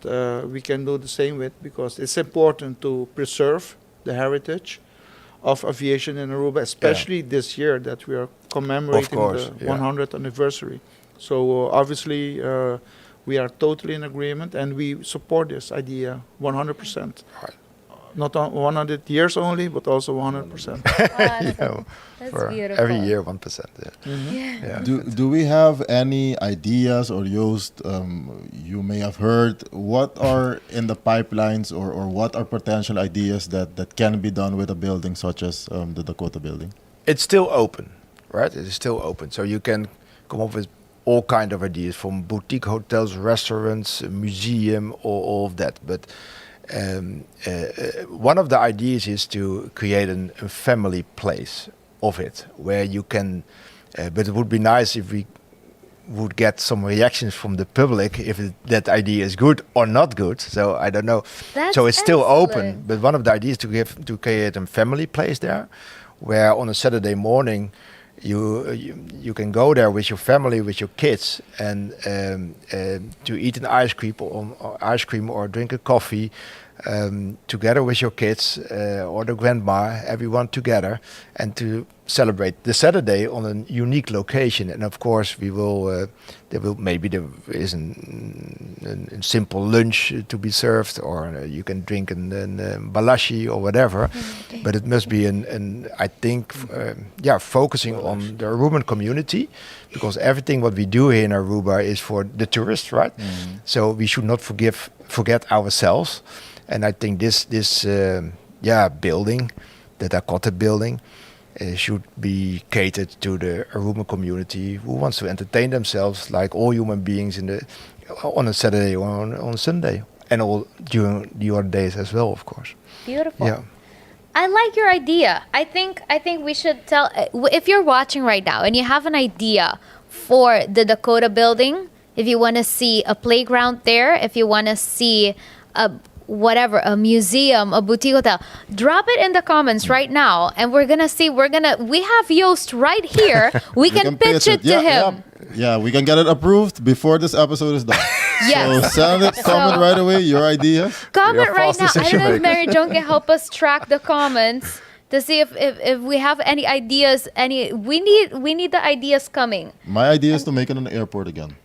we can do the same with, because it's important to preserve the heritage of aviation in Aruba, especially this year that we are commemorating the 100th anniversary. So obviously we are totally in agreement, and we support this idea 100%. Right. Not on 100 years only, but also 100%. That's for beautiful. every year 1%. Yeah. Do we have any ideas, or Joost, you may have heard, what are in the pipelines, or what are potential ideas that can be done with a building such as the Dakota building? It's still open, right? It is still open. So you can come up with all kind of ideas, from boutique hotels, restaurants, a museum, all of that. But one of the ideas is to create a family place of it, where you can, but it would be nice if we would get some reactions from the public if that idea is good or not good. So I don't know. That's So it's still open. excellent. But one of the ideas to create a family place there, where on a Saturday morning you can go there with your family, with your kids, and to eat an ice cream or drink a coffee together with your kids or the grandma, everyone together, and to celebrate the Saturday on a unique location. And of course, there is a simple lunch to be served, or you can drink an balashi or whatever. But it must be focusing on the Aruban community, because everything what we do here in Aruba is for the tourists, right? So we should not forget ourselves. And I think this building, the Dakota building, should be catered to the Aruban community who wants to entertain themselves like all human beings on a Saturday or on Sunday, and all during the other days as well, of course. Beautiful. Yeah. I like your idea. I think we should tell, if you're watching right now and you have an idea for the Dakota building, if you want to see a playground there, if you want to see a museum, a boutique hotel, drop it in the comments right now, and we have Joost right here. We can pitch it to him. Yeah, we can get it approved before this episode is done. Yes. So send it, comment right away, your idea. Comment You're a right fast now. I don't know if decision Mary Joan can help us track the comments to see if we have any ideas. We need the ideas coming. My idea is to make it an airport again.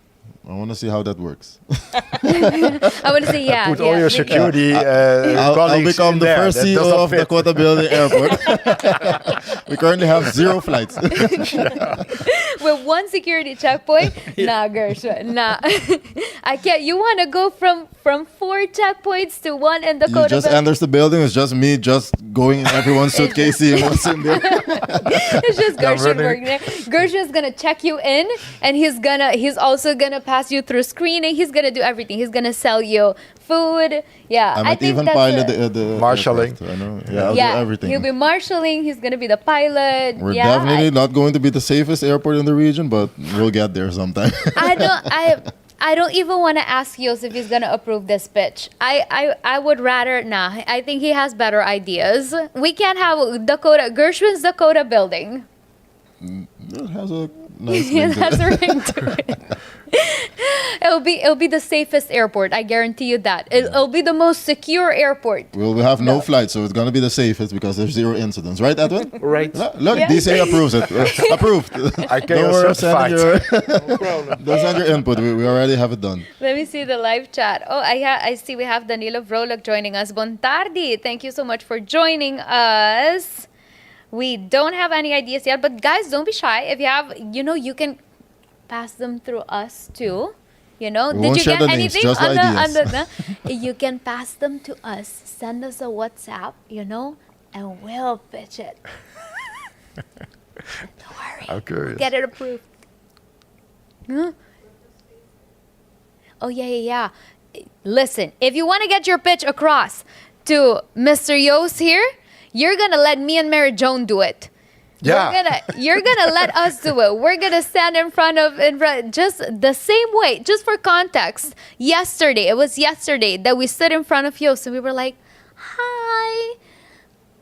I want to see how that works. I want to say Put all your security I'll colleagues become in the there. first That CEO does not of fit. Dakota Building Airport. We currently have 0 flights. with one security checkpoint. Nah, Gershwin, nah. I can't. You want to go from 4 checkpoints to 1 in You Dakota? just enters the building. It's just me just going in everyone's suitcase, seeing what's in there. It's just Gershwin working there. Gershwin's gonna check you in, and he's also gonna pass you through screening. He's gonna do everything. He's gonna sell you food. Yeah, I might think even that's pilot a- the Marshalling. aircraft, I know. Yeah, I'll do everything. He'll be marshalling. He's gonna be the pilot. We're yeah, definitely not going to be the safest airport in the region, but we'll get there sometime. I don't even want to ask Yos if he's gonna approve this pitch. I would rather I think he has better ideas. We can't have Gershwin's Dakota building. It has a nice It ring to has it. a ring to it. It'll be the safest airport. I guarantee you that. It'll be the most secure airport. We'll have no flight, so it's going to be the safest because there's 0 incidents. Right, Edwin? Right. Look, Yeah. DC approves it. Approved. ICAO Don't certified. No problem. send your input. We already have it done. Let me see the live chat. Oh, I see we have Danilo Vrolak joining us. Bontardi, thank you so much for joining us. We don't have any ideas yet, but guys, don't be shy. If you have, you can pass them through us too. We Did won't you share get the names, anything just ideas. you can pass them to us. Send us a WhatsApp, and we'll pitch it. Don't worry. I'm curious. Get it approved. Huh? Oh, yeah. Listen, if you want to get your pitch across to Mr. Yos here, you're going to let me and Mary Joan do it. Yeah. You're gonna let us do it. We're gonna stand in front just the same way. Just for context, it was yesterday that we stood in front of Yos and we were like, "Hi,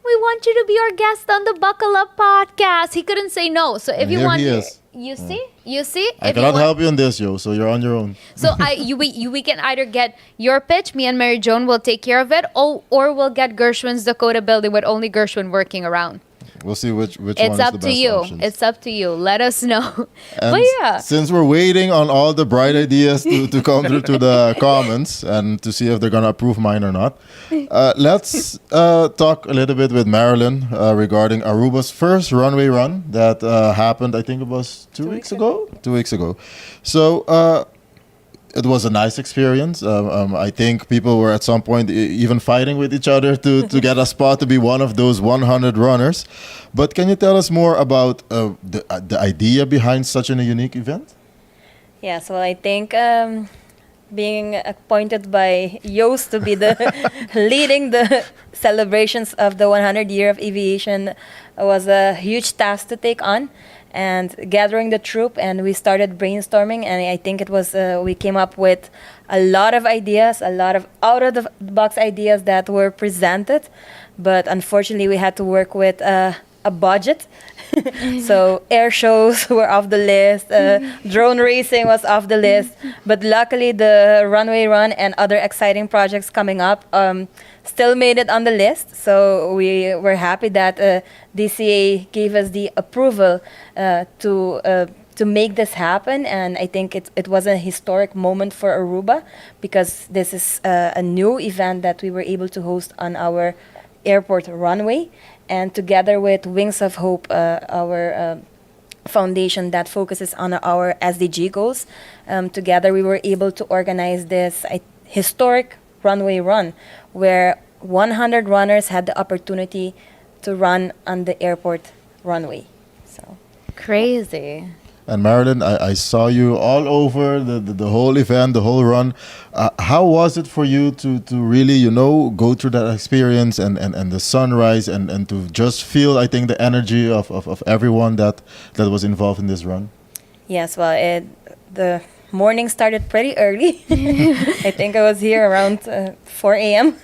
we want you to be our guest on the Buckle Up podcast." He couldn't say no. So if And you here want, he is. you see. I If you cannot want- help you in this, yo. So you're on your own. So we can either get your pitch, me and Mary Joan will take care of it, or we'll get Gershwin's Dakota building with only Gershwin working around. We'll see which one It's is up the to best you. options. It's up to you. Let us know. And But yeah. since we're waiting on all the bright ideas to come through to the comments and to see if they're going to approve mine or not, let's talk a little bit with Marilyn regarding Aruba's first runway run that happened, I think it was 2 weeks ago? 2 weeks ago. So it was a nice experience. I think people were at some point even fighting with each other to get a spot to be one of those 100 runners. But can you tell us more about the idea behind such a unique event? Yeah, so I think being appointed by Joost to be the leading the celebrations of the 100 year of aviation was a huge task to take on. and gathering the troop, and we started brainstorming, and I think it was we came up with a lot of ideas, a lot of out of the box ideas that were presented, but unfortunately we had to work with a budget. So air shows were off the list, drone racing was off the list, but luckily the runway run and other exciting projects coming up still made it on the list. So we were happy that DCA gave us the approval to make this happen, and I think it was a historic moment for Aruba, because this is a new event that we were able to host on our airport runway. And together with Wings of Hope, our foundation that focuses on our SDG goals, together we were able to organize this historic runway run where 100 runners had the opportunity to run on the airport runway. So Crazy. And Marilyn, I saw you all over the whole event, the whole run. How was it for you to really, go through that experience and the sunrise and to just feel, I think, the energy of everyone that was involved in this run? yes, well, the morning started pretty early. I think I was here around 4 a.m.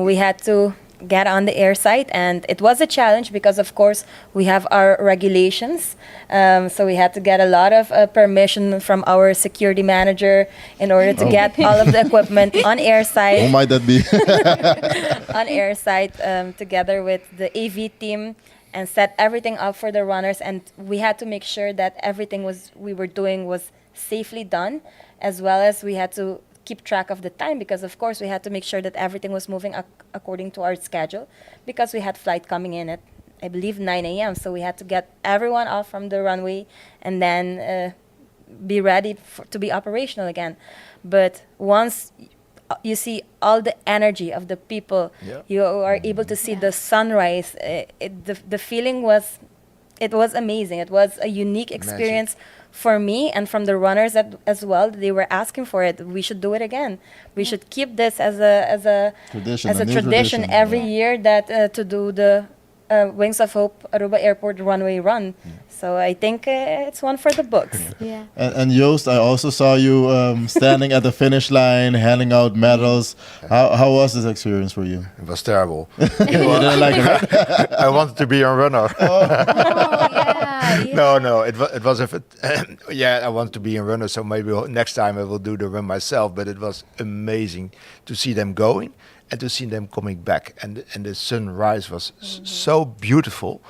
We had to get on the air site, and it was a challenge because, of course, we have our regulations. So we had to get a lot of permission from our security manager in order to get all of the equipment on air site. Who might that be? On air site, together with the AV team, and set everything up for the runners. And we had to make sure that everything we were doing was safely done, as well as we had to keep track of the time, because of course we had to make sure that everything was moving according to our schedule, because we had flight coming in at, I believe, 9 a.m. So we had to get everyone off from the runway and then be ready to be operational again. But once you see all the energy of the people, you are able to see the sunrise. The feeling was, it was amazing. It was a unique experience for me and from the runners as well. They were asking for it. We should do it again. We should keep this as a tradition every year, that to do the Wings of Hope Aruba Airport runway run. So I think it's one for the books. Yeah. And Joost, I also saw you standing at the finish line, handing out medals. How was this experience for you? It was terrible. You didn't like it, right? I wanted to be a runner. Oh, yeah. No, it was I want to be a runner, so maybe next time I will do the run myself. But it was amazing to see them going and to see them coming back, and the sunrise was so beautiful,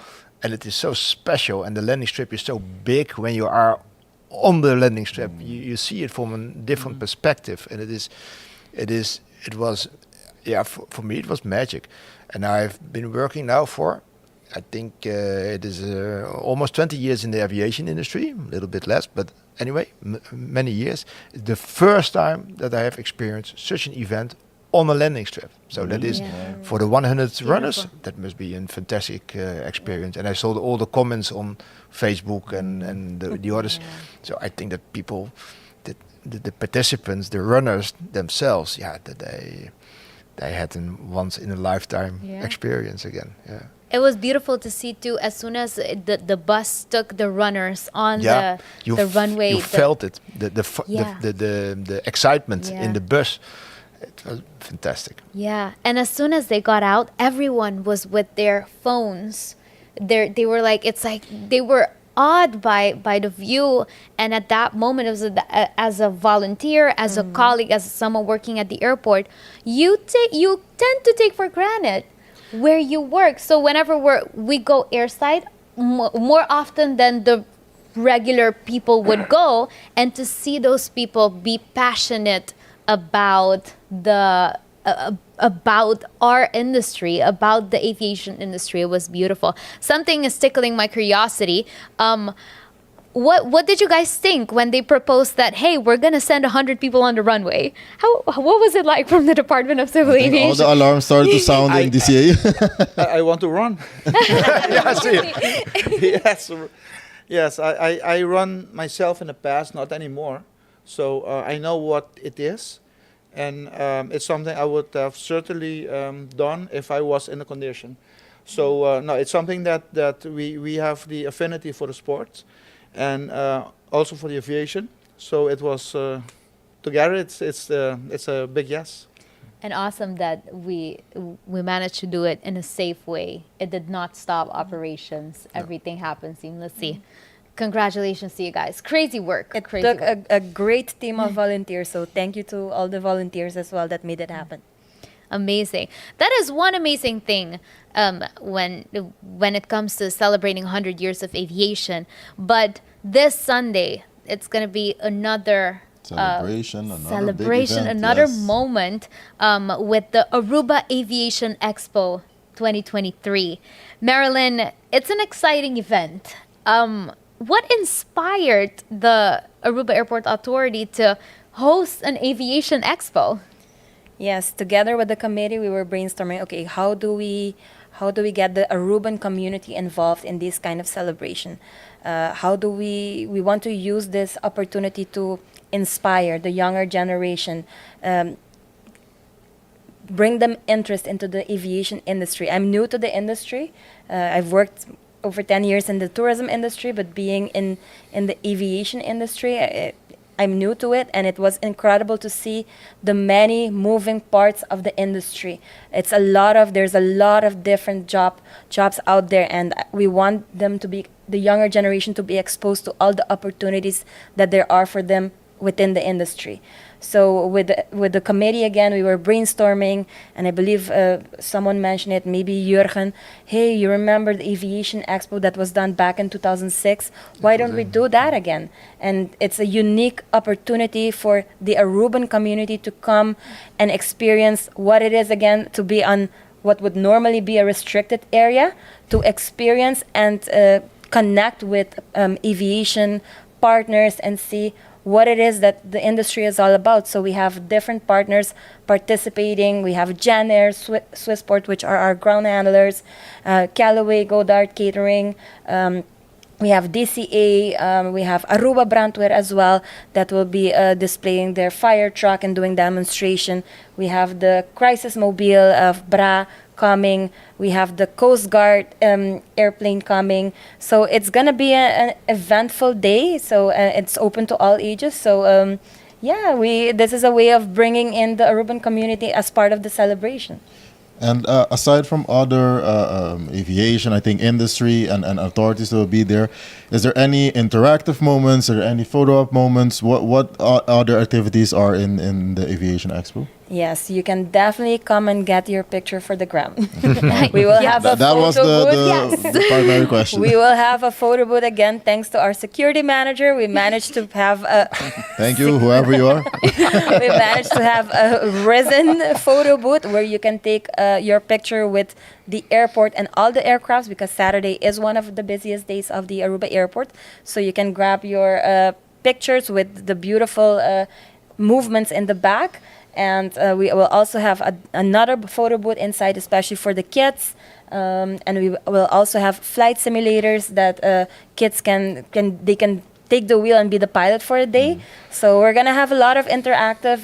and it is so special, and the landing strip is so big. When you are on the landing strip, you see it from a different perspective, and for me it was magic. And I've been working now for, I think it is almost 20 years in the aviation industry, a little bit less, but anyway, many years. It's the first time that I have experienced such an event on a landing strip. So that is, for the 100 runners, that must be a fantastic experience. And I saw all the comments on Facebook and the others. So I think that people, the participants, the runners themselves, that they had a once in a lifetime experience again. Yeah. It was beautiful to see too. As soon as the bus took the runners on the runway, you felt it. The excitement in the bus. It was fantastic. Yeah, and as soon as they got out, everyone was with their phones. They were like, it's like they were awed by the view. And at that moment, it was as a volunteer, as a colleague, as someone working at the airport, you tend to take for granted where you work. So whenever we go airside, more often than the regular people would go, and to see those people be passionate about about our industry, about the aviation industry, it was beautiful. Something is tickling my curiosity. What did you guys think when they proposed that, hey, we're gonna send 100 people on the runway? What was it like from the Department of Civil Aviation? All the alarms started to sound in DCA. I want to run. Yes, I run myself in the past, not anymore. So I know what it is. And it's something I would have certainly done if I was in the condition. So no, it's something that we have the affinity for the sport, and also for the aviation. So it was together. It's a big yes. And awesome that we managed to do it in a safe way. It did not stop operations. Everything happened seamlessly. Congratulations to you guys. Crazy work. It Crazy took work. a great team of volunteers, so thank you to all the volunteers as well that made it happen. Amazing. That is one amazing thing when it comes to celebrating 100 years of aviation. But this Sunday, it's going to be another Celebration, another celebration, big event, another yes. moment with the Aruba Aviation Expo 2023. Marilyn, it's an exciting event. What inspired the Aruba Airport Authority to host an aviation expo? Yes, together with the committee, we were brainstorming. Okay, how do we get the Aruban community involved in this kind of celebration? How do we want to use this opportunity to inspire the younger generation, bring them interest into the aviation industry? I'm new to the industry. I've worked over 10 years in the tourism industry, but being in the aviation industry, I'm new to it, and it was incredible to see the many moving parts of the industry. There's a lot of different jobs out there, and we want them to be, the younger generation, to be exposed to all the opportunities that there are for them within the industry. So with the committee again, we were brainstorming, and I believe someone mentioned it, maybe Jurgen. Hey, you remember the Aviation Expo that was done back in 2006? Why don't we do that again? And it's a unique opportunity for the Aruban community to come and experience what it is again to be on what would normally be a restricted area, to experience and connect with aviation partners and see what it is that the industry is all about. So we have different partners participating. We have Janair, Swissport, which are our ground handlers, Callaway, Godard Catering. We have DCA, we have Aruba Brandweer as well that will be displaying their fire truck and doing demonstration. We have the Crisis Mobile of BRA coming. We have the Coast Guard airplane coming. So it's going to be an eventful day. So it's open to all ages. So this is a way of bringing in the Aruban community as part of the celebration. And aside from other aviation, I think industry and authorities that will be there, is there any interactive moments or any photo op moments? What other activities are in the Aviation Expo? Yes, you can definitely come and get your picture for the gram. We will have a That photo was booth. the primary question. We will have a photo booth again, thanks to our security manager. We managed to have a Thank you, whoever you are. we managed to have a resin photo booth where you can take your picture with the airport and all the aircrafts, because Saturday is one of the busiest days of the Aruba airport. So you can grab your pictures with the beautiful movements in the back. And we will also have another photo booth inside, especially for the kids. And we will also have flight simulators that kids can take the wheel and be the pilot for a day. So we're gonna have a lot of interactive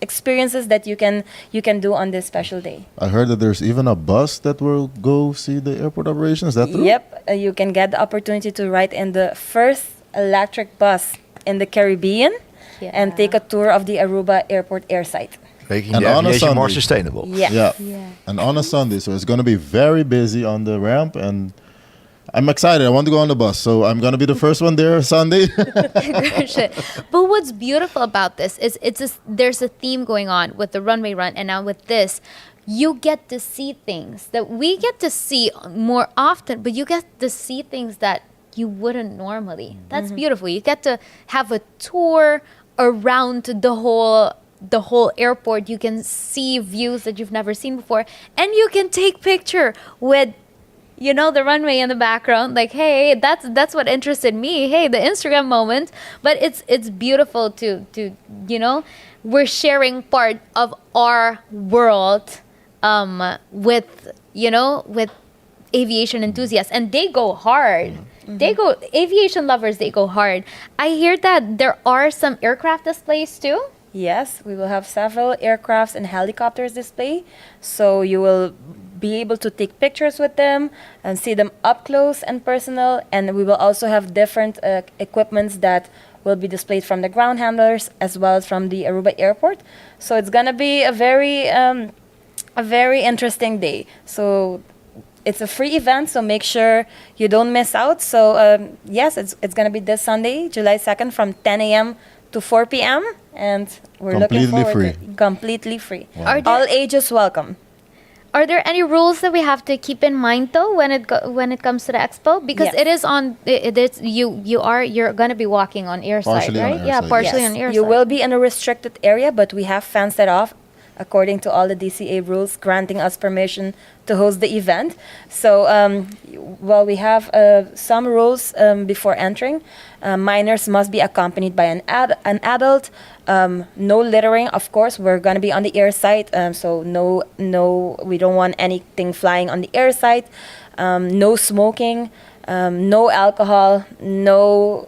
experiences that you can do on this special day. I heard that there's even a bus that will go see the airport operation. Is that true? Yep, you can get the opportunity to ride in the first electric bus in the Caribbean. Yeah. And take a tour of the Aruba Airport airside. Making And the on a aviation more Sunday. sustainable. Yeah. Yeah. And on a Sunday, so it's going to be very busy on the ramp, and I'm excited. I want to go on the bus, so I'm going to be the first one there Sunday. But what's beautiful about this is there's a theme going on with the runway run, and now with this, you get to see things that we get to see more often, but you get to see things that you wouldn't normally. That's beautiful. You get to have a tour around the whole airport. You can see views that you've never seen before, and you can take picture with the runway in the background. Like, hey, that's what interested me. Hey, the Instagram moment. But it's beautiful to we're sharing part of our world with aviation enthusiasts, and they go hard. Aviation lovers, they go hard. I hear that there are some aircraft displays too. Yes, we will have several aircrafts and helicopters display. So you will be able to take pictures with them and see them up close and personal. And we will also have different equipments that will be displayed from the ground handlers as well as from the Aruba airport. So it's gonna be a very interesting day. So it's a free event, so make sure you don't miss out. So yes, it's gonna be this Sunday, July 2nd, from 10 a.m. to 4 p.m. and we're looking Completely forward free. to it. Completely free. Are there- All ages welcome. Are there any rules that we have to keep in mind though when it comes to the expo? Because Yes. it is on you're gonna be walking on airside, Partially on right? Yeah, airside, partially Yes, on airside. you will be in a restricted area, but we have fenced it off according to all the DCA rules, granting us permission to host the event. So, we have some rules before entering. Minors must be accompanied by an adult. No littering, of course. We're going to be on the air side, so no, we don't want anything flying on the air side. No smoking, no alcohol, no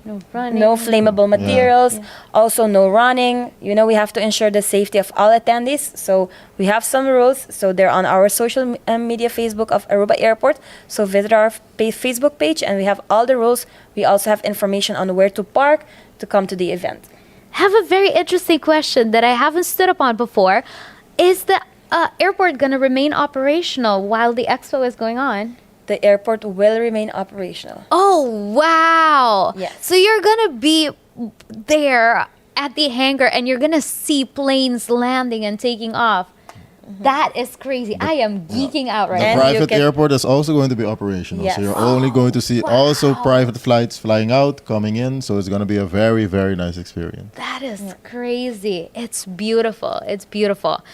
No running. no flammable materials, also no running. We have to ensure the safety of all attendees. So we have some rules. So they're on our social media Facebook of Aruba Airport. So visit our Facebook page and we have all the rules. We also have information on where to park to come to the event. Have a very interesting question that I haven't stood upon before. Is the airport gonna remain operational while the expo is going on? The airport will remain operational. Oh, wow. Yes. So you're going to be there at the hangar and you're going to see planes landing and taking off. That is crazy. I am geeking out right The now. And you private can- airport is also going to be operational. Yes. So you're only going to see also private flights flying out, coming in. So it's going to be a very, very nice experience. That is crazy. It's beautiful. It's beautiful.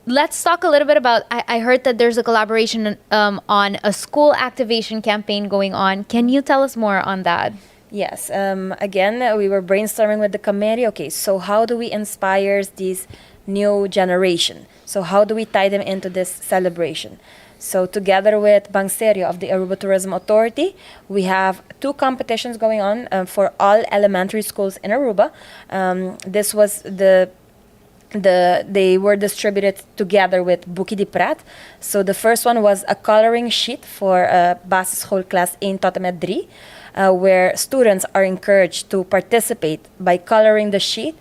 Let's talk a little bit about, I heard that there's a collaboration on a school activation campaign going on. Can you tell us more on that? Yes. Again, we were brainstorming with the committee. Okay, so how do we inspire these new generation? So how do we tie them into this celebration? So together with Bang Serio of the Aruba Tourism Authority, we have 2 competitions going on for all elementary schools in Aruba. This was they were distributed together with Bukid di Prat. So the first one was a coloring sheet for basisschool class 1 tot en met 3, where students are encouraged to participate by coloring the sheet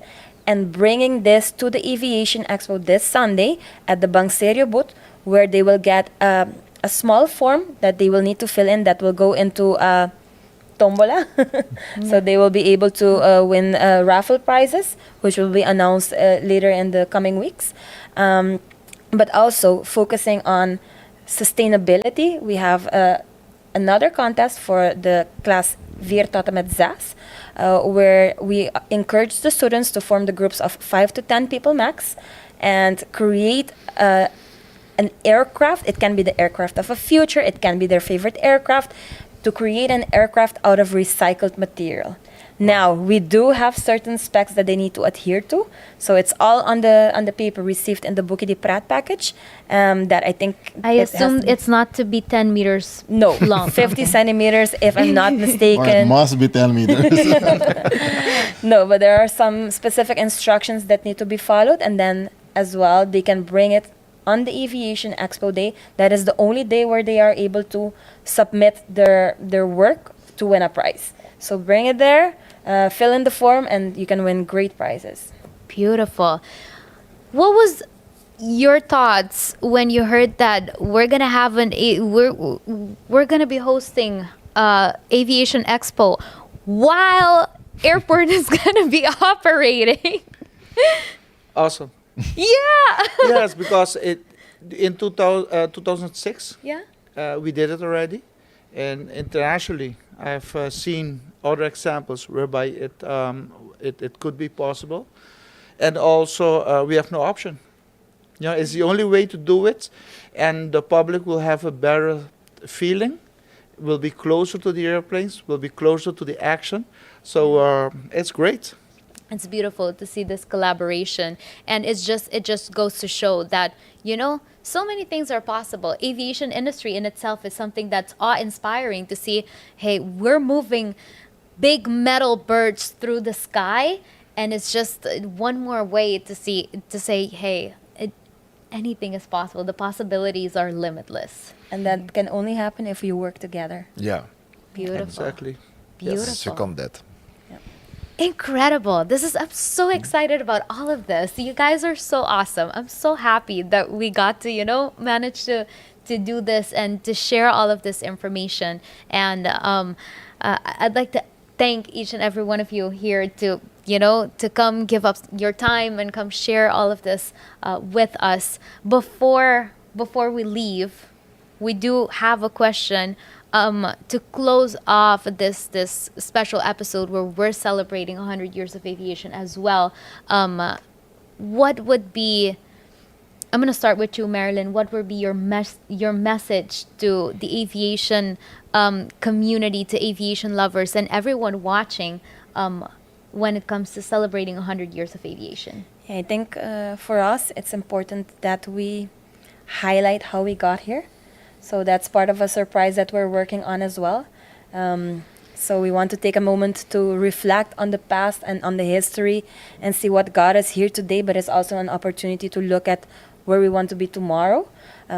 and bringing this to the Aviation Expo this Sunday at the Bang Serio booth, where they will get a small form that they will need to fill in that will go into tombola. So they will be able to win raffle prizes, which will be announced later in the coming weeks. But also focusing on sustainability, we have another contest for the class 4 tot en met 6, where we encourage the students to form the groups of 5 to 10 people max and create an aircraft. It can be the aircraft of a future, it can be their favorite aircraft, to create an aircraft out of recycled material. Now, we do have certain specs that they need to adhere to. So it's all on the paper received in the Bukid di Prat package that I think... I assume it's not to be 10 meters no, long. 50 centimeters, if I'm not Or it mistaken. must be 10 meters. No, but there are some specific instructions that need to be followed. And then as well, they can bring it on the Aviation Expo Day. That is the only day where they are able to submit their work to win a prize. So bring it there, fill in the form, and you can win great prizes. Beautiful. What was your thoughts when you heard that we're gonna have we're gonna be hosting Aviation Expo while airport is gonna be operating? Awesome. Yeah. Yes, because in 2006, Yeah. we did it already. And internationally, I've seen other examples whereby it could be possible. And also, we have no option. It's the only way to do it. And the public will have a better feeling, will be closer to the airplanes, will be closer to the action. So it's great. It's beautiful to see this collaboration, and it just goes to show that so many things are possible. Aviation industry in itself is something that's awe-inspiring to see. Hey, we're moving big metal birds through the sky, and it's just one more way to say, hey, anything is possible. The possibilities are limitless. And that can only happen if we work together. Yeah, Beautiful. Exactly. Beautiful. second that. Incredible. I'm so excited about all of this. You guys are so awesome. I'm so happy that we got to, manage to do this and to share all of this information. And I'd like to thank each and every one of you here to come give up your time and come share all of this with us. Before we leave, we do have a question to close off this special episode where we're celebrating 100 years of aviation as well. What would be, I'm going to start with you, Marilyn. What would be your message to the aviation community, to aviation lovers, and everyone watching when it comes to celebrating 100 years of aviation? I think for us, it's important that we highlight how we got here. So that's part of a surprise that we're working on as well. So we want to take a moment to reflect on the past and on the history and see what got us here today, but it's also an opportunity to look at where we want to be tomorrow.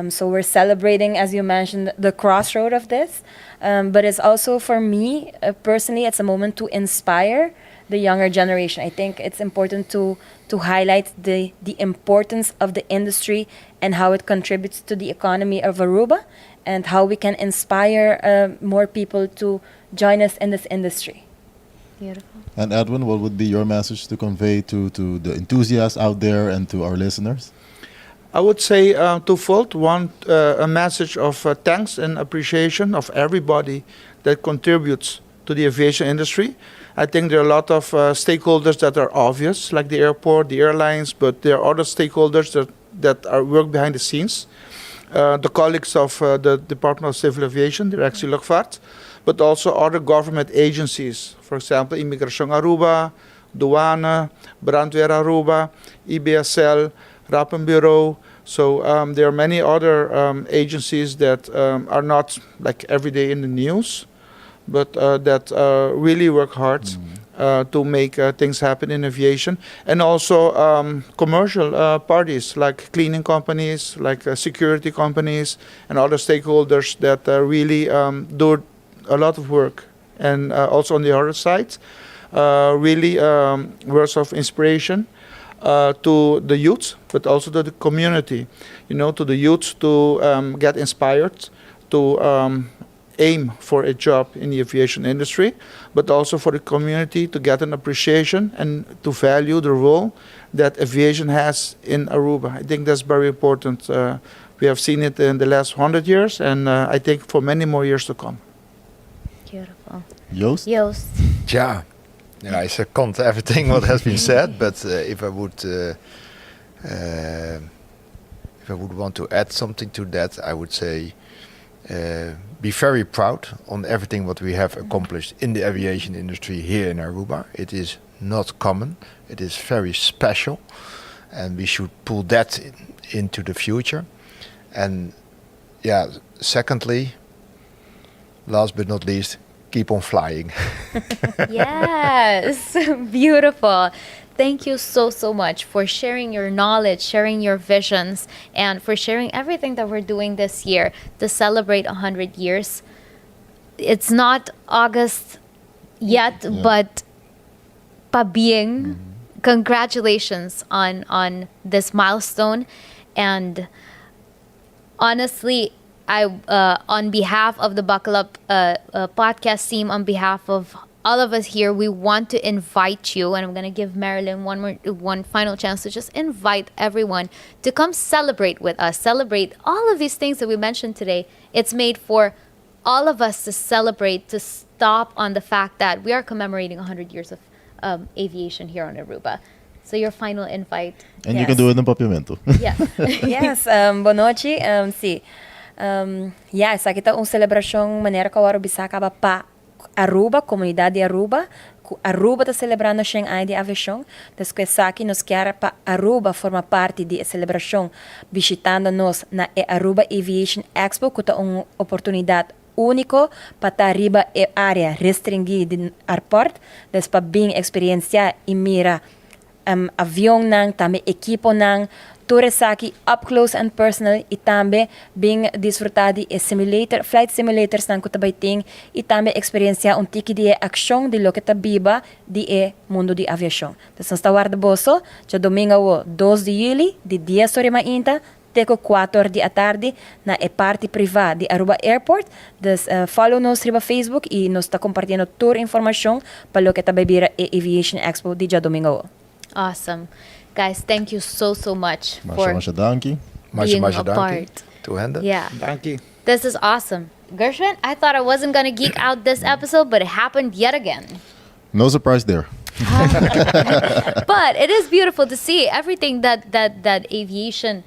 So we're celebrating, as you mentioned, the crossroad of this. But it's also, for me, personally, it's a moment to inspire the younger generation. I think it's important to highlight the importance of the industry and how it contributes to the economy of Aruba, and how we can inspire more people to join us in this industry. Beautiful. And Edwin, what would be your message to convey to the enthusiasts out there and to our listeners? I would say twofold. One, a message of thanks and appreciation of everybody that contributes to the aviation industry. I think there are a lot of stakeholders that are obvious, like the airport, the airlines, but there are other stakeholders that are work behind the scenes. The colleagues of the Department of Civil Aviation, Directie Luchtvaart, but also other government agencies. For example, Immigration Aruba, Douane, Brandweer Aruba, IBSL, Rapenbureau. So there are many other agencies that are not like every day in the news, but that really work hard to make things happen in aviation. And also commercial parties like cleaning companies, like security companies, and other stakeholders that really do a lot of work. And also on the other side, really words of inspiration to the youth, but also to the community. To the youth to get inspired, to aim for a job in the aviation industry, but also for the community to get an appreciation and to value the role that aviation has in Aruba. I think that's very important. We have seen it in the last 100 years, and I think for many more years to come. Beautiful. Joost? Yeah, I second everything what has been said, but if I would want to add something to that, I would say be very proud on everything what we have accomplished in the aviation industry here in Aruba. It is not common. It is very special, and we should pull that into the future. And secondly, last but not least, keep on flying. Yes, beautiful. Thank you so much for sharing your knowledge, sharing your visions, and for sharing everything that we're doing this year to celebrate 100 years. It's not August yet, but congratulations on this milestone. And honestly, I on behalf of the Buckle Up podcast team, on behalf of all of us here, we want to invite you, and I'm going to give Marilyn one final chance to just invite everyone to come celebrate with us, celebrate all of these things that we mentioned today. It's made for all of us to celebrate, to stop on the fact that we are commemorating 100 years of aviation here on Aruba. So your final invite. And you can do it in papiamento. Yes. Yes, bonochi, sí. Esa kita celebrasyong manera kawaro bisaka ba pa Aruba, comunidade de Aruba. Aruba está celebrando siyang ay de aviação. Desde aqui nos quer para Aruba forma parte de celebração, visitando nos na Aruba Aviation Expo, que é uma oportunidade única para arriba a área restringida do aeroporto, para bem experienciar e mira avião nang, também equipo nang, turesaki up close and personal itambe being disfrutadi e flight simulators ng kutabaiting itambe experiencia un tiki di aksyon di lo que biba di mundo di aviación. Dus nos tawar de boso, cha domingo 2 de julho, di 10 horas mainta, teco 4 di tarde na parte privada de Aruba Airport. Dus follow nos riba Facebook e nos está compartindo toda informação para lo que tá bebira Aviation Expo di domingo. Awesome. Guys, thank you so much Masha dankie. being a dankie. part. Two-handed. Yeah. Dankie. This is awesome. Gershwin, I thought I wasn't going to geek out this episode, but it happened yet again. No surprise there. But it is beautiful to see everything that aviation,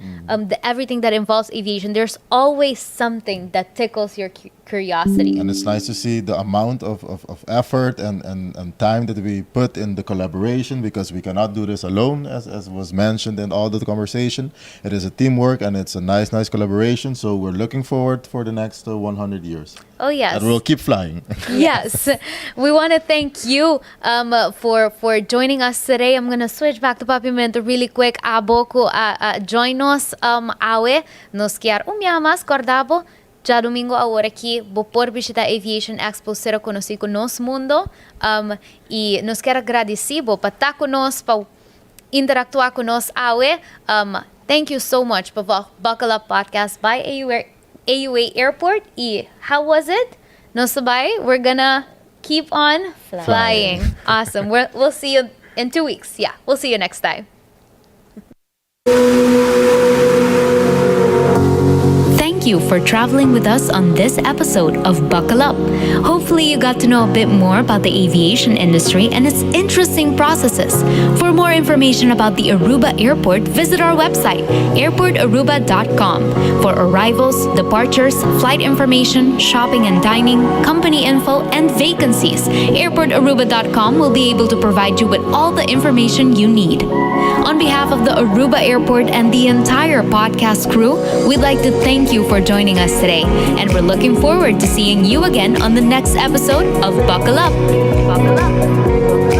everything that involves aviation. There's always something that tickles your curiosity. And it's nice to see the amount of effort and time that we put in the collaboration, because we cannot do this alone, as was mentioned in all the conversation. It is a teamwork and it's a nice collaboration. So we're looking forward for the next 100 years. Oh, yes. And we'll keep flying. Yes. We want to thank you for joining us today. I'm going to switch back to Papi Mento really quick. Aboko, join us, awe, nos quer umyamas, cordabo. Já domingo agora aqui, vou por visitar Aviation Expo, ser conhecido nosso mundo. E nos quero agradecer para estar conosco, para interactuar conosco. Thank you so much for Buckle Up Podcast by AUA Airport. E how was it? No sabay, we're gonna keep on flying. Awesome. We'll see you in 2 weeks. Yeah, we'll see you next time. Thank you for traveling with us on this episode of Buckle Up. Hopefully you got to know a bit more about the aviation industry and its interesting processes. For more information about the Aruba Airport, visit our website, airportaruba.com, for arrivals, departures, flight information, shopping and dining, company info, and vacancies. Airportaruba.com will be able to provide you with all the information you need. On behalf of the Aruba Airport and the entire podcast crew, we'd like to thank you for joining us today, and we're looking forward to seeing you again on the next episode of Buckle Up. Buckle up.